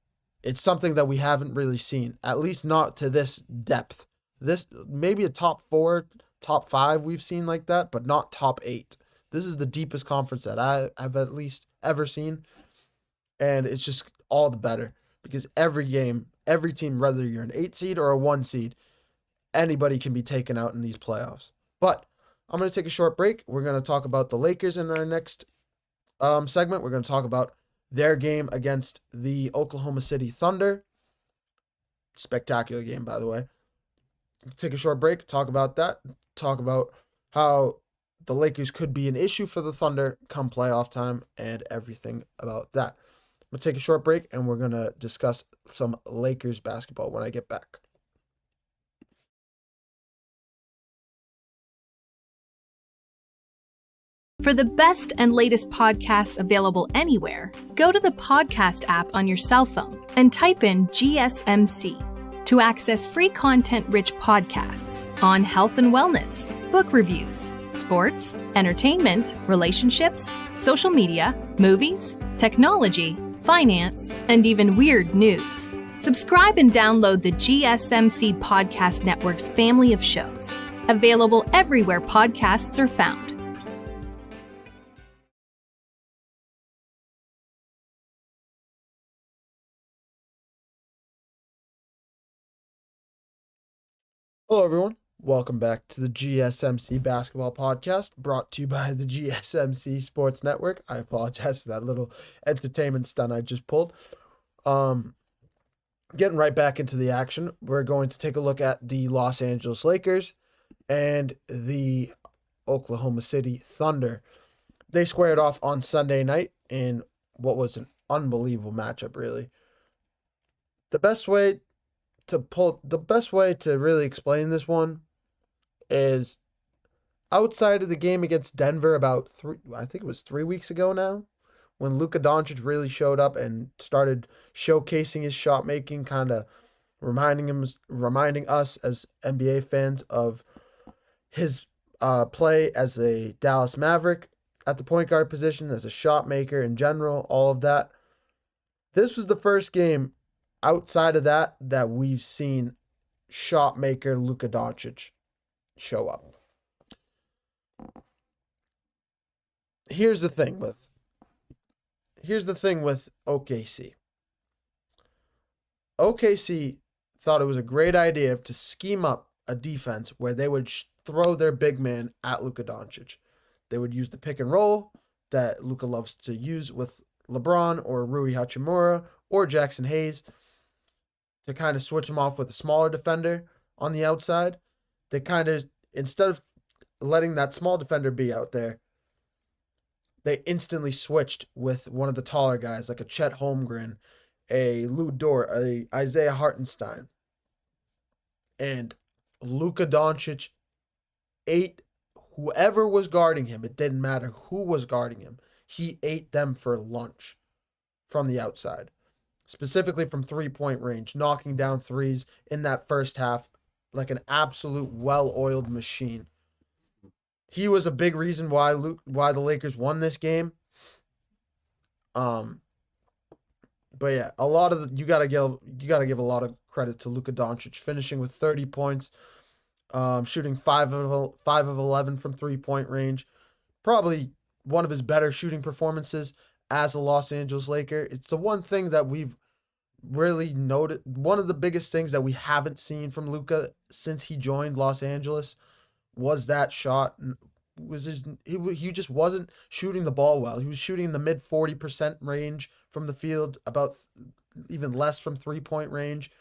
it's something that we haven't really seen, at least not to this depth. This maybe a top 4, top 5 we've seen like that, but not top 8. This is the deepest conference that I have at least ever seen. And it's just all the better because every game, every team, whether you're an 8 seed or a 1 seed, anybody can be taken out in these playoffs. But I'm going to take a short break. We're going to talk about the Lakers in our next segment. We're going to talk about their game against the Oklahoma City Thunder. Spectacular game, by the way. Take a short break, talk about that, talk about how the Lakers could be an issue for the Thunder come playoff time and everything about that. I'm going to take a short break, and we're going to discuss some Lakers basketball when I get back.
For the best and latest podcasts available anywhere, go to the podcast app on your cell phone and type in GSMC to access free content-rich podcasts on health and wellness, book reviews, sports, entertainment, relationships, social media, movies, technology, finance, and even weird news. Subscribe and download the GSMC Podcast Network's family of shows, available everywhere podcasts are found.
Hello, everyone. Welcome back to the GSMC Basketball Podcast, brought to you by the GSMC Sports Network. I apologize for that little entertainment stunt I just pulled. Getting right back into the action, we're going to take a look at the Los Angeles Lakers and the Oklahoma City Thunder. They squared off on Sunday night in what was an unbelievable matchup, really. The best way to really explain this one is outside of the game against Denver about 3 weeks ago now, when Luka Doncic really showed up and started showcasing his shot making, kind of reminding us as NBA fans of his play as a Dallas Maverick at the point guard position, as a shot maker in general, all of that. This was the first game outside of that we've seen shot maker Luka Doncic show up. Here's the thing with OKC. OKC thought it was a great idea to scheme up a defense where they would throw their big man at Luka Doncic. They would use the pick and roll that Luka loves to use with LeBron or Rui Hachimura or Jackson Hayes, to kind of switch them off with a smaller defender on the outside. They kind of, instead of letting that small defender be out there, they instantly switched with one of the taller guys, like a Chet Holmgren, a Lou Dort, a Isaiah Hartenstein. And Luka Doncic ate whoever was guarding him. It didn't matter who was guarding him. He ate them for lunch from the outside, specifically from three-point range, knocking down threes in that first half like an absolute well-oiled machine. He was a big reason why the Lakers won this game. But yeah, you gotta give a lot of credit to Luka Doncic, finishing with 30 points, shooting 5 of 11 from 3-point range. Probably one of his better shooting performances as a Los Angeles Laker. It's the one thing that we've really noted. One of the biggest things that we haven't seen from Luka since he joined Los Angeles was that shot. He just wasn't shooting the ball well. He was shooting in the mid 40% range from the field, about even less from 3-point range.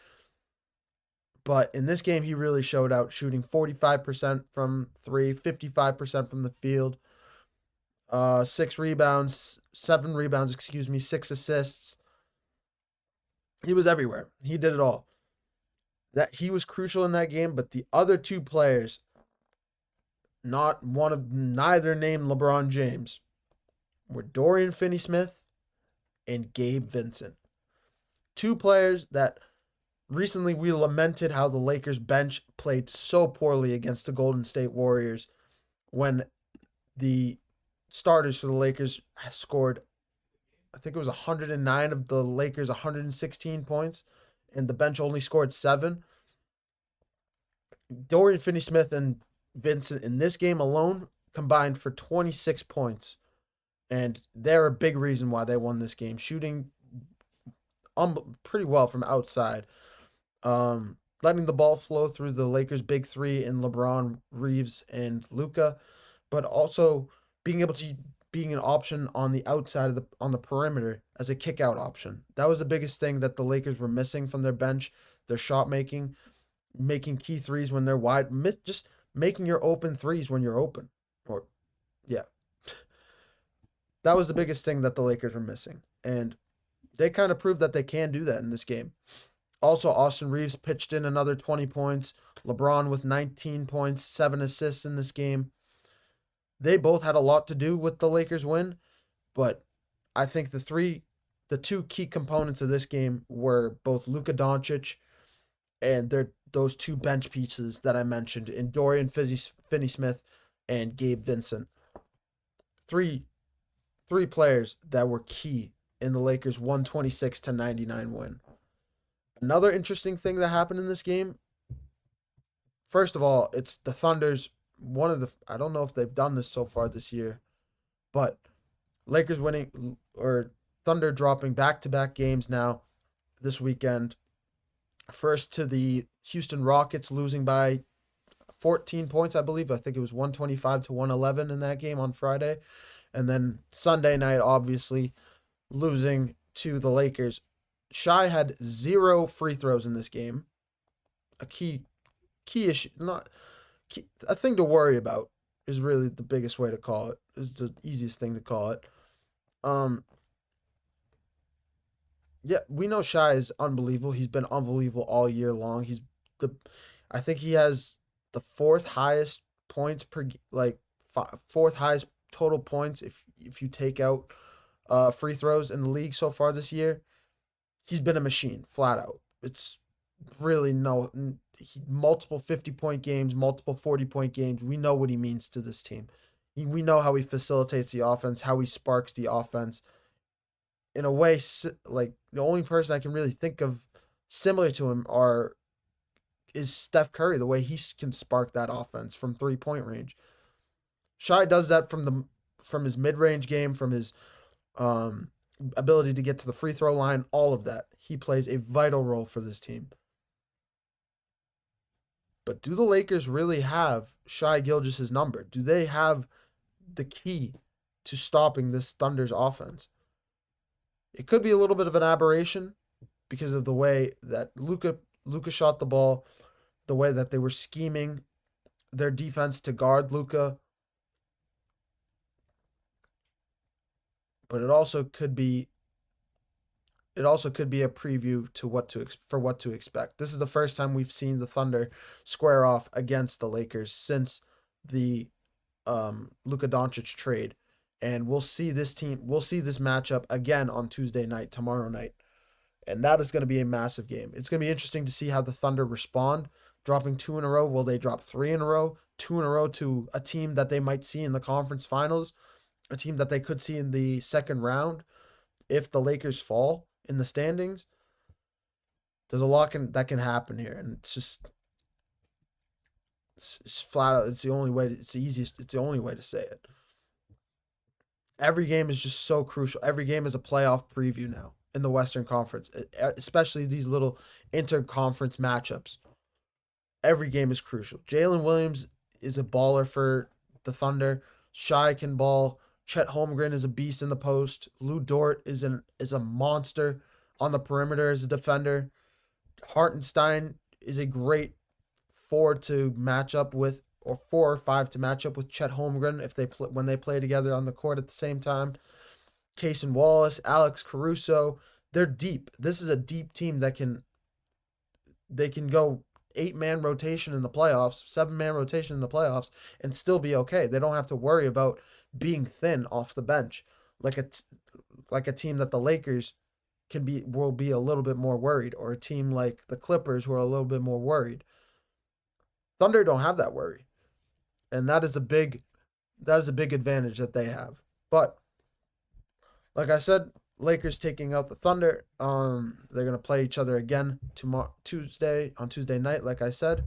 But in this game, he really showed out, shooting 45% from 3, 55% from the field, 7 rebounds, 6 assists. He was everywhere. He did it all. That he was crucial in that game, but the other two players, neither named LeBron James, were Dorian Finney-Smith and Gabe Vincent. Two players that recently we lamented how the Lakers bench played so poorly against the Golden State Warriors when the starters for the Lakers scored, I think it was 109 of the Lakers' 116 points, and the bench only scored 7. Dorian Finney-Smith and Vincent in this game alone combined for 26 points, and they're a big reason why they won this game, shooting pretty well from outside, letting the ball flow through the Lakers' big three in LeBron, Reeves, and Luka, but also being an option on the outside on the perimeter as a kick-out option. That was the biggest thing that the Lakers were missing from their bench, their shot making key threes when they're wide, just making your open threes when you're open. That was the biggest thing that the Lakers were missing. And they kind of proved that they can do that in this game. Also, Austin Reeves pitched in another 20 points. LeBron with 19 points, 7 assists in this game. They both had a lot to do with the Lakers' win, but I think the two key components of this game were both Luka Doncic and those two bench pieces that I mentioned in Dorian Finney-Smith and Gabe Vincent. Three players that were key in the Lakers' 126-99 win. Another interesting thing that happened in this game, first of all, it's the Thunder's I don't know if they've done this so far this year, but Lakers winning or Thunder dropping back-to-back games now this weekend. First to the Houston Rockets, losing by 14 points, I believe. I think it was 125-111 in that game on Friday. And then Sunday night, obviously, losing to the Lakers. Shai had 0 free throws in this game. A key issue, a thing to worry about is really the biggest way to call it. Is the easiest thing to call it. Yeah, we know Shai is unbelievable. He's been unbelievable all year long. I think he has the 4th highest points per, 4th highest total points if you take out free throws in the league so far this year. He's been a machine, flat out. It's really multiple 50-point games, multiple 40-point games. We know what he means to this team. We know how he facilitates the offense, how he sparks the offense. In a way, like the only person I can really think of similar to him is Steph Curry, the way he can spark that offense from 3-point range. Shai does that from his mid-range game, from his ability to get to the free throw line, all of that. He plays a vital role for this team. But do the Lakers really have Shai Gilgeous' number? Do they have the key to stopping this Thunder's offense? It could be a little bit of an aberration because of the way that Luka shot the ball, the way that they were scheming their defense to guard Luka. But it also could be it also could be a preview to what to expect. This is the first time we've seen the Thunder square off against the Lakers since the Luka Doncic trade, and we'll see this matchup again on Tuesday night, tomorrow night, and that is going to be a massive game. It's going to be interesting to see how the Thunder respond, dropping 2 in a row. Will they drop 3 in a row, 2 in a row to a team that they might see in the conference finals, a team that they could see in the second round if the Lakers fall in the standings? There's a lot that can happen here, and it's flat out. It's the only way. It's the only way to say it. Every game is just so crucial. Every game is a playoff preview now in the Western Conference, especially these little interconference matchups. Every game is crucial. Jalen Williams is a baller for the Thunder. Shai can ball. Chet Holmgren is a beast in the post. Lou Dort is a monster on the perimeter as a defender. Hartenstein is a great 4 to match up with, or 4 or 5 to match up with Chet Holmgren when they play together on the court at the same time. Cason Wallace, Alex Caruso, they're deep. This is a deep team that can go 8-man rotation in the playoffs, 7-man rotation in the playoffs, and still be okay. They don't have to worry about being thin off the bench like a team that the Lakers will be a little bit more worried, or a team like the Clippers who are a little bit more worried. Thunder don't have that worry, and that is a big advantage that they have. But like I said, Lakers taking out the Thunder. They're gonna play each other again on Tuesday night. Like I said,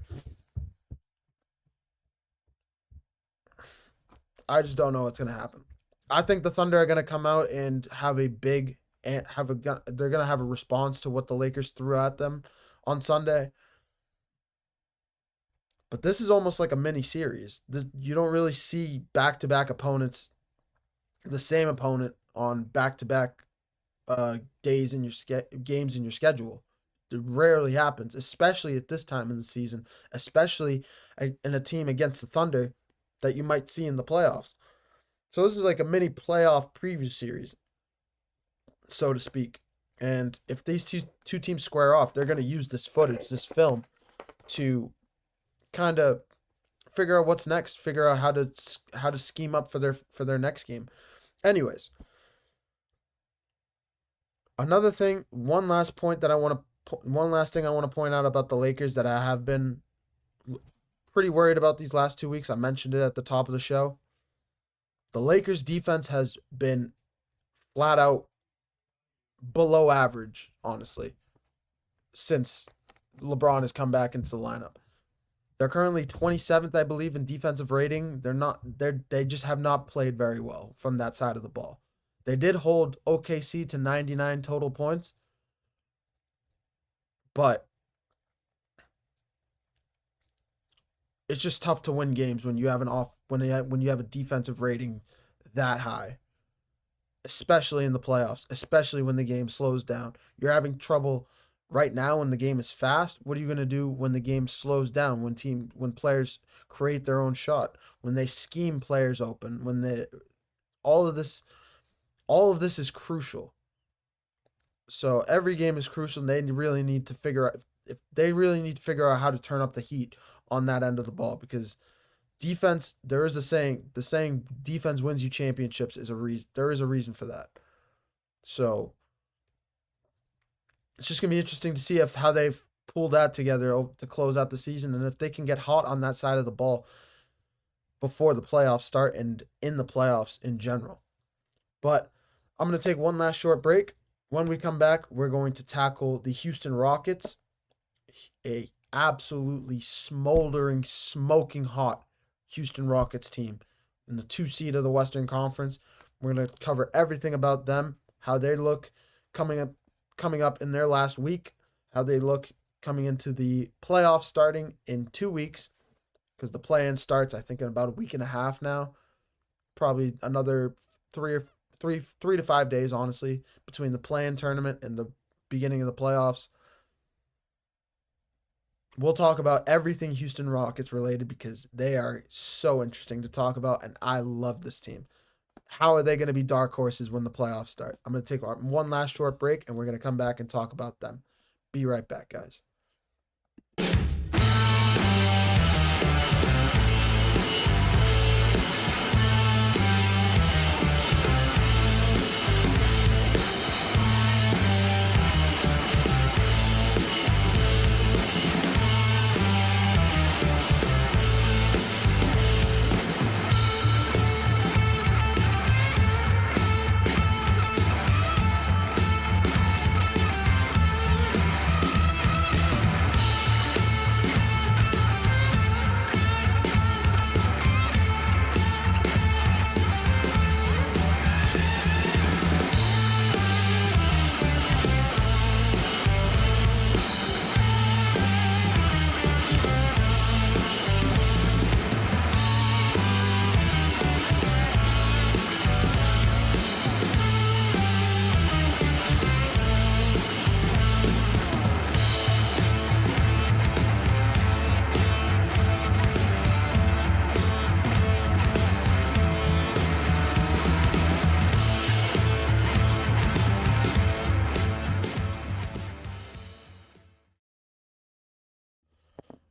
I just don't know what's gonna happen. I think the Thunder are gonna come out and they're gonna have a response to what the Lakers threw at them on Sunday. But this is almost like a mini series. You don't really see back-to-back opponents, the same opponent on back-to-back days in your games in your schedule. It rarely happens, especially at this time in the season, especially in a team against the Thunder that you might see in the playoffs. So this is like a mini playoff preview series, so to speak. And if these two teams square off, they're going to use this footage, this film, to kind of figure out what's next, figure out how to scheme up for their next game. Anyways, another thing, one last thing I want to point out about the Lakers that I have been pretty worried about these last 2 weeks. I mentioned it at the top of the show. The Lakers defense has been flat out below average, honestly, since LeBron has come back into the lineup. They're currently 27th, I believe, in defensive rating. They just have not played very well from that side of the ball. They did hold OKC to 99 total points, but it's just tough to win games when you have when you have a defensive rating that high, especially in the playoffs, especially when the game slows down. You're having trouble right now when the game is fast. What are you going to do when the game slows down, when players create their own shot, when they scheme players open, all of this is crucial. So every game is crucial, and they really need to figure out how to turn up the heat on that end of the ball, because defense, there is a saying, the saying defense wins you championships there is a reason for that. So it's just going to be interesting to see how they've pulled that together to close out the season, and if they can get hot on that side of the ball before the playoffs start and in the playoffs in general. But I'm going to take one last short break. When we come back, we're going to tackle the Houston Rockets, a absolutely smoldering, smoking hot Houston Rockets team in the 2 seed of the Western Conference. We're going to cover everything about them, how they look coming up in their last week, how they look coming into the playoffs starting in 2 weeks, because the play-in starts, I think, in about a week and a half now. Probably another 3 to 5 days, honestly, between the play-in tournament and the beginning of the playoffs. We'll talk about everything Houston Rockets related, because they are so interesting to talk about, and I love this team. how are they going to be dark horses when the playoffs start? I'm going to take one last short break, and we're going to come back and talk about them. Be right back, guys.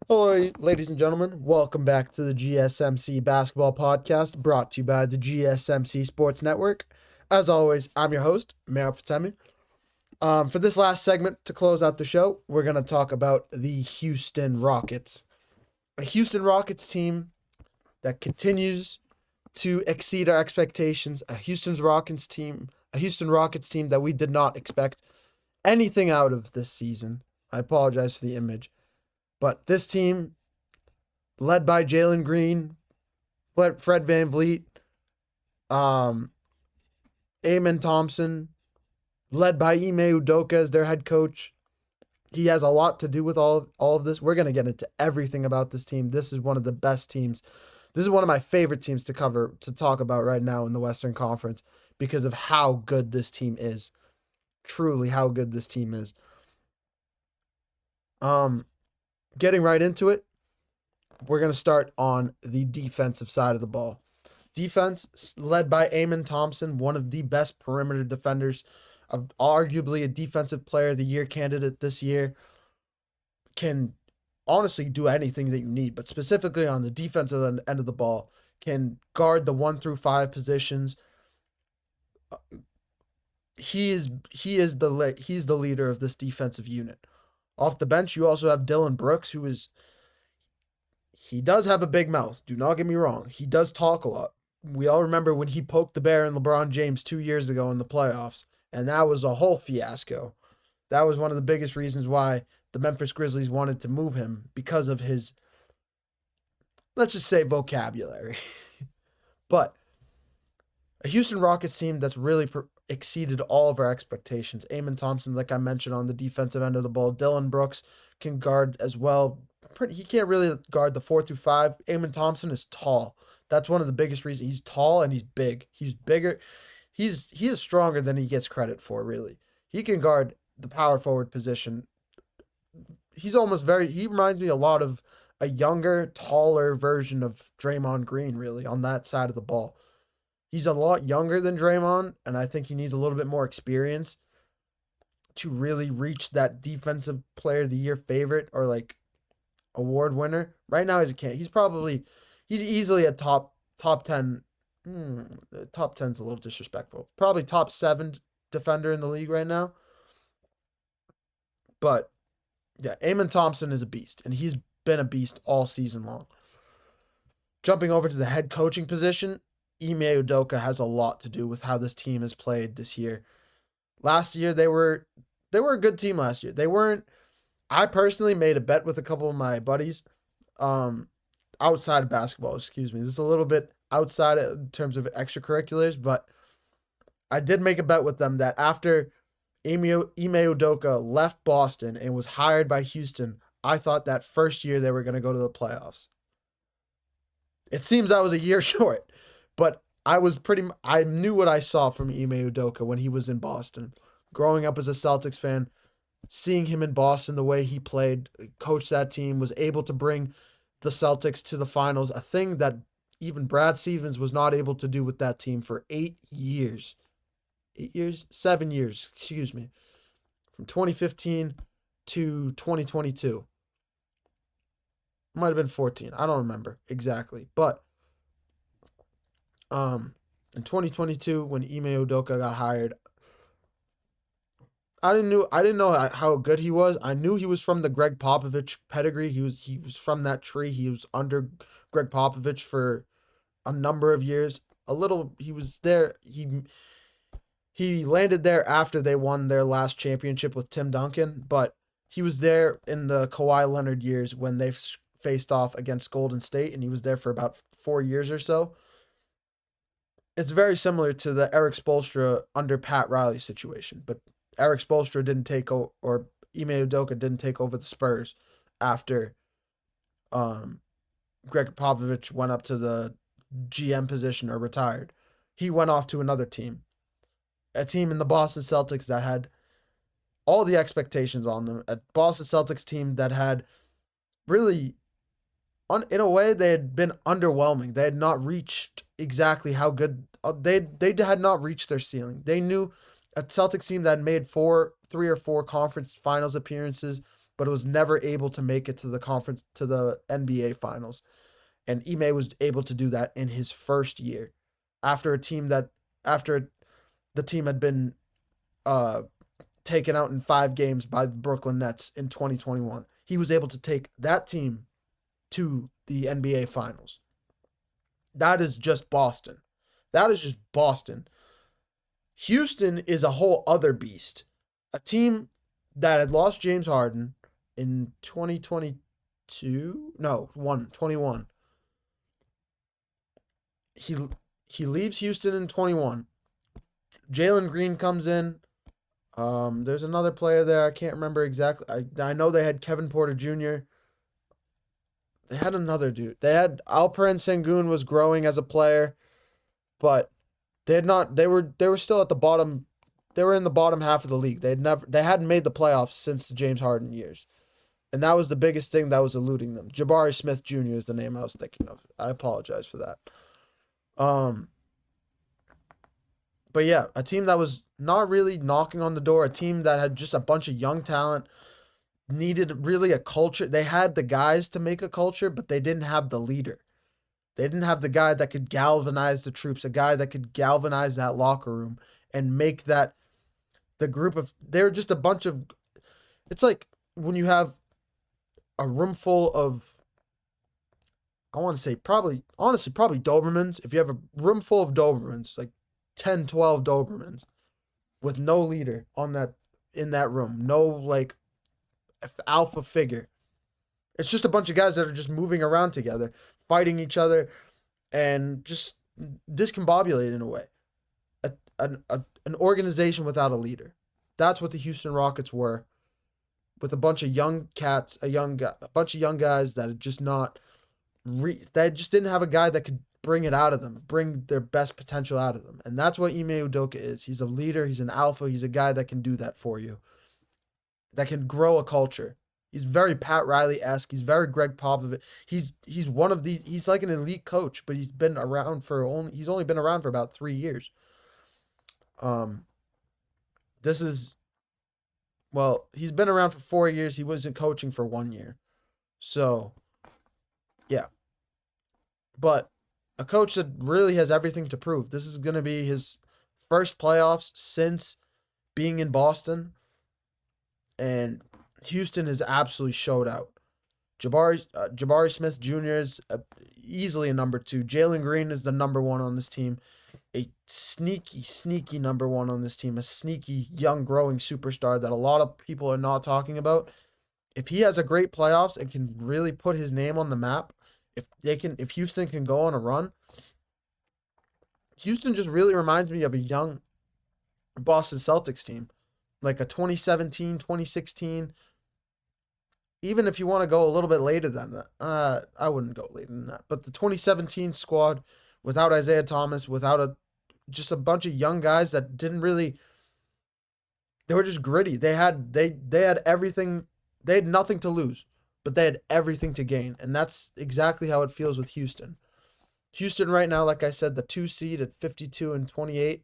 Hello, ladies and gentlemen. Welcome back to the GSMC Basketball Podcast, brought to you by the GSMC Sports Network. As always, I'm your host, Mayor Fatemi. For this last segment, to close out the show, we're going to talk about the Houston Rockets. A Houston Rockets team that continues to exceed our expectations. A Houston Rockets team that we did not expect anything out of this season. I apologize for the image. But this team, led by Jalen Green, Fred VanVleet, Amen Thompson, led by Ime Udoka as their head coach. He has a lot to do with all of this. We're going to get into everything about this team. This is one of the best teams. This is one of my favorite teams to talk about right now in the Western Conference because of how good this team is. Truly how good this team is. Getting right into it, we're going to start on the defensive side of the ball. Defense, led by Amen Thompson, one of the best perimeter defenders, arguably a defensive player of the year candidate this year, can honestly do anything that you need, but specifically on the defensive end of the ball, can guard the 1 through 5 positions. He's the leader of this defensive unit. Off the bench, you also have Dylan Brooks, he does have a big mouth. Do not get me wrong. He does talk a lot. We all remember when he poked the bear in LeBron James 2 years ago in the playoffs, and that was a whole fiasco. That was one of the biggest reasons why the Memphis Grizzlies wanted to move him, because of his, let's just say, vocabulary. But a Houston Rockets team that's really exceeded all of our expectations. Amen Thompson, like I mentioned, on the defensive end of the ball. Dylan Brooks can guard as well. He can't really guard the 4 through 5. Amen Thompson is tall. That's one of the biggest reasons. He's tall and he's big. He's bigger. He is stronger than he gets credit for, really. He can guard the power forward position. He reminds me a lot of a younger, taller version of Draymond Green, really, on that side of the ball. He's a lot younger than Draymond, and I think he needs a little bit more experience to really reach that defensive player of the year favorite or like award winner. Right now, he's easily a top 10. Top 10's a little disrespectful. Probably top 7 defender in the league right now. But yeah, Amen Thompson is a beast, and he's been a beast all season long. Jumping over to the head coaching position, Ime Udoka has a lot to do with how this team has played this year. Last year, they were a good team last year. They weren't. I personally made a bet with a couple of my buddies, outside of basketball. Excuse me. This is a little bit outside in terms of extracurriculars, but I did make a bet with them that after Ime Udoka left Boston and was hired by Houston, I thought that first year they were going to go to the playoffs. It seems I was a year short. But I knew what I saw from Ime Udoka when he was in Boston. Growing up as a Celtics fan, seeing him in Boston, the way he played, coached that team, was able to bring the Celtics to the finals, a thing that even Brad Stevens was not able to do with that team for 8 years. 8 years? 7 years, excuse me. From 2015 to 2022. Might have been 14. I don't remember exactly. But in 2022, when Ime Udoka got hired, I didn't know how good he was. I knew he was from the Greg Popovich pedigree. He was from that tree. He was under Greg Popovich for a number of years. He was there. He landed there after they won their last championship with Tim Duncan, but he was there in the Kawhi Leonard years when they faced off against Golden State, and he was there for about 4 years or so. It's very similar to the Eric Spoelstra under Pat Riley situation, but Eric Spoelstra didn't take over, or Ime Udoka didn't take over the Spurs after Greg Popovich went up to the GM position or retired. He went off to another team, a team in the Boston Celtics that had all the expectations on them, a Boston Celtics team that had really, in a way, they had been underwhelming. They had not reached exactly how good, they had not reached their ceiling. They knew a Celtics team that had made 3 or 4 conference finals appearances, but was never able to make it to the NBA finals. And Ime was able to do that in his first year after the team had been taken out in 5 games by the Brooklyn Nets in 2021. He was able to take that team to the NBA finals. That is just Boston. That is just Boston. Houston is a whole other beast. A team that had lost James Harden in 21. He leaves Houston in 21. Jalen Green comes in. There's another player there. I can't remember exactly. I know they had Kevin Porter Jr. They had another dude. They had Alperen Sengun was growing as a player, but they had not. They were still at the bottom. They were in the bottom half of the league. They hadn't made the playoffs since the James Harden years, and that was the biggest thing that was eluding them. Jabari Smith Jr. is the name I was thinking of. I apologize for that. But yeah, a team that was not really knocking on the door, a team that had just a bunch of young talent, needed really a culture. They had the guys to make a culture, but they didn't have the leader. They didn't have the guy that could galvanize the troops, a guy that could galvanize that locker room and make that the group of, they're just a bunch of, it's like when you have a room full of, I want to say probably Dobermans. If you have a room full of Dobermans, like 10, 12 Dobermans with no leader in that room, no like alpha figure. It's just a bunch of guys that are just moving around together, fighting each other, and just discombobulated in a way. An organization without a leader. That's what the Houston Rockets were, with a bunch of young cats, a bunch of young guys that had just not, they just didn't have a guy that could bring it out of them, bring their best potential out of them. And that's what Ime Udoka is. He's a leader. He's an alpha. He's a guy that can do that for you, that can grow a culture. He's very Pat Riley-esque. He's very Greg Popovich. He's one of these. He's like an elite coach, but he's only been around for about 3 years. He's been around for 4 years. He wasn't coaching for 1 year. So, yeah. But a coach that really has everything to prove. This is going to be his first playoffs since being in Boston. And Houston has absolutely showed out. Jabari Smith Jr. is easily a number 2. Jalen Green is the number 1 on this team. A sneaky number 1 on this team. A sneaky, young, growing superstar that a lot of people are not talking about. If he has a great playoffs and can really put his name on the map, if Houston can go on a run, Houston just really reminds me of a young Boston Celtics team. Like a 2017, 2016. Even if you want to go a little bit later than that. I wouldn't go later than that. But the 2017 squad, without Isaiah Thomas, without just a bunch of young guys that didn't really, they were just gritty. They had everything. They had nothing to lose, but they had everything to gain. And that's exactly how it feels with Houston. Houston right now, like I said, the 2 seed at 52-28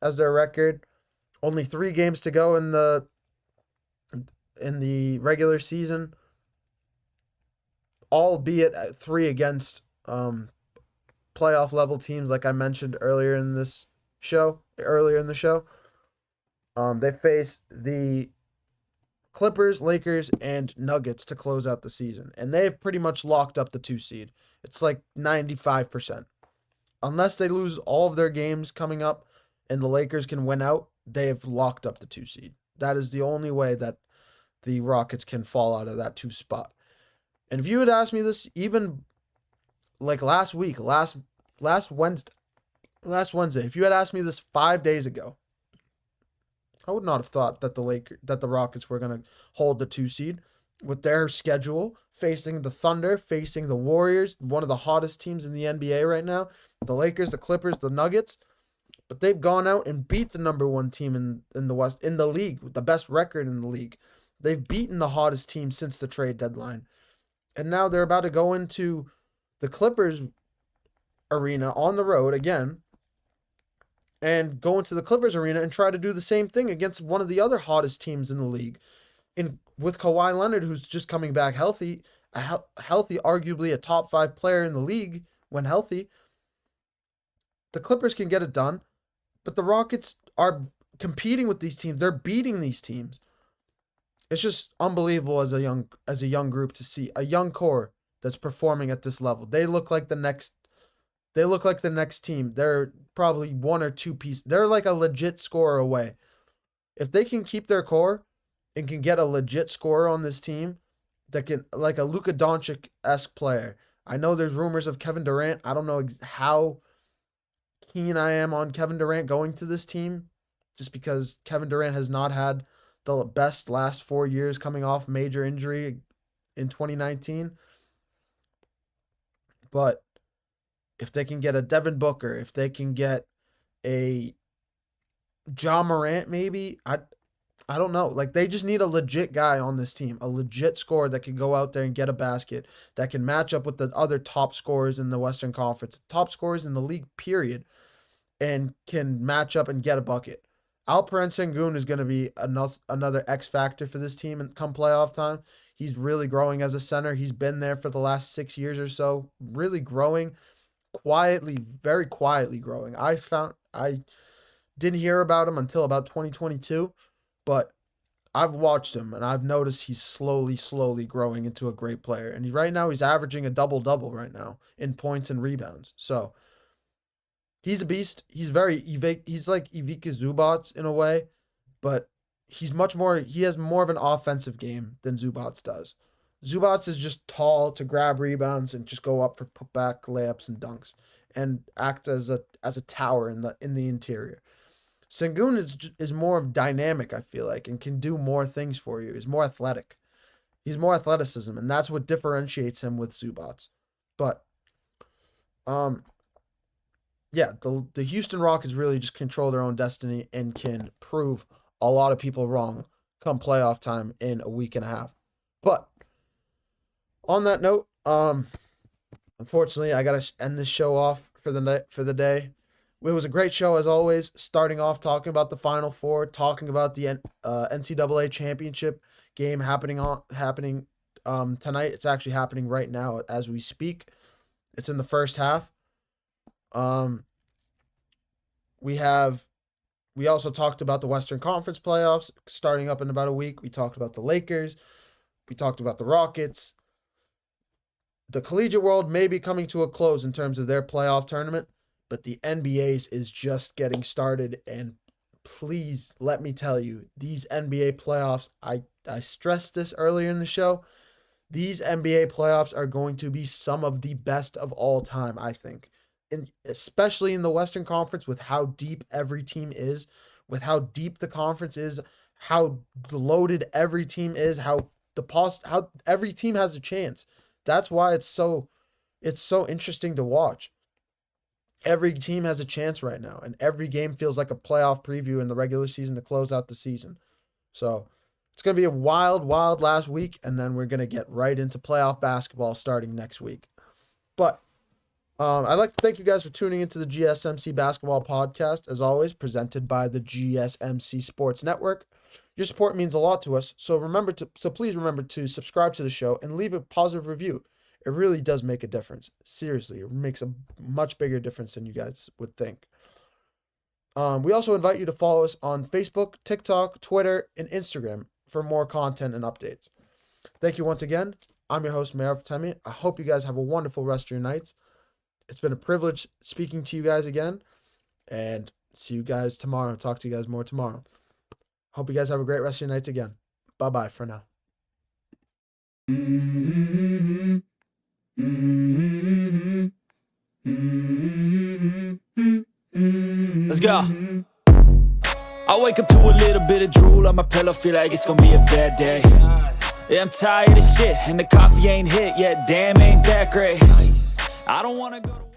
as their record. Only 3 games to go in the regular season, albeit at 3 against playoff level teams, like I mentioned earlier in the show. They face the Clippers, Lakers, and Nuggets to close out the season, and they've pretty much locked up the 2 seed. It's like 95%. Unless they lose all of their games coming up and the Lakers can win out, they have locked up the 2 seed. That is the only way that the Rockets can fall out of that 2 spot. And if you had asked me this even like last week, last Wednesday, if you had asked me this 5 days ago, I would not have thought that the Rockets were going to hold the 2 seed with their schedule, facing the Thunder, facing the Warriors, one of the hottest teams in the NBA right now, the Lakers, the Clippers, the Nuggets. But they've gone out and beat the number 1 team in the West, in the league, with the best record in the league. They've beaten the hottest team since the trade deadline. And now they're about to go into the Clippers arena on the road again and go into the Clippers arena and try to do the same thing against one of the other hottest teams in the league. With Kawhi Leonard, who's just coming back healthy, arguably a top 5 player in the league when healthy, the Clippers can get it done. But the Rockets are competing with these teams. They're beating these teams. It's just unbelievable as a young group to see a young core that's performing at this level. They look like the next team. They're probably 1 or 2 pieces. They're like a legit scorer away. If they can keep their core and can get a legit scorer on this team that can, like a Luka Doncic-esque player. I know there's rumors of Kevin Durant. I don't know how keen I am on Kevin Durant going to this team, just because Kevin Durant has not had the best last 4 years coming off major injury in 2019. But if they can get a Devin Booker, if they can get a Ja Morant, maybe, I don't know. Like, they just need a legit guy on this team, a legit scorer that can go out there and get a basket, that can match up with the other top scorers in the Western Conference, top scorers in the league, period, and can match up and get a bucket. Alperen Sengun is going to be another X factor for this team and come playoff time. He's really growing as a center. He's been there for the last 6 years or so, really growing quietly, very quietly growing. I didn't hear about him until about 2022, but I've watched him and I've noticed he's slowly growing into a great player. And right now he's averaging a double-double right now in points and rebounds. So he's a beast. He's like Ivica Zubac in a way, but he has more of an offensive game than Zubac does. Zubac is just tall to grab rebounds and just go up for putback layups and dunks and act as a tower in the interior. Sengun is more dynamic, I feel like, and can do more things for you. He's more athletic. He's more athleticism, and that's what differentiates him with Zubac. But yeah, the Houston Rockets really just control their own destiny and can prove a lot of people wrong come playoff time in a week and a half. But on that note, unfortunately, I gotta end this show off for the day. It was a great show as always. Starting off talking about the Final Four, talking about the NCAA championship game happening tonight. It's actually happening right now as we speak. It's in the first half. We also talked about the Western Conference playoffs starting up in about a week. We talked about the Lakers. We talked about the Rockets. The collegiate world may be coming to a close in terms of their playoff tournament, but the NBA's is just getting started. And please let me tell you, these NBA playoffs, I stressed this earlier in the show, these NBA playoffs are going to be some of the best of all time, I think. And especially in the Western Conference, with how deep every team is, with how deep the conference is, how loaded every team is, how every team has a chance. That's why it's so interesting to watch. Every team has a chance right now, and every game feels like a playoff preview in the regular season to close out the season. So it's going to be a wild last week, and then we're going to get right into playoff basketball starting next week. But I'd like to thank you guys for tuning into the GSMC Basketball Podcast, as always, presented by the GSMC Sports Network. Your support means a lot to us, so please remember to subscribe to the show and leave a positive review. It really does make a difference. Seriously, it makes a much bigger difference than you guys would think. We also invite you to follow us on Facebook, TikTok, Twitter, and Instagram for more content and updates. Thank you once again. I'm your host, Meir Patemi. I hope you guys have a wonderful rest of your nights. It's been a privilege speaking to you guys again, and see you guys tomorrow. Talk to you guys more tomorrow. Hope you guys have a great rest of your nights again. Bye-bye for now.
Let's go. I wake up to a little bit of drool on my pillow, feel like it's gonna be a bad day. Yeah, I'm tired of shit, and the coffee ain't hit yet. Damn, ain't that great. I don't wanna go to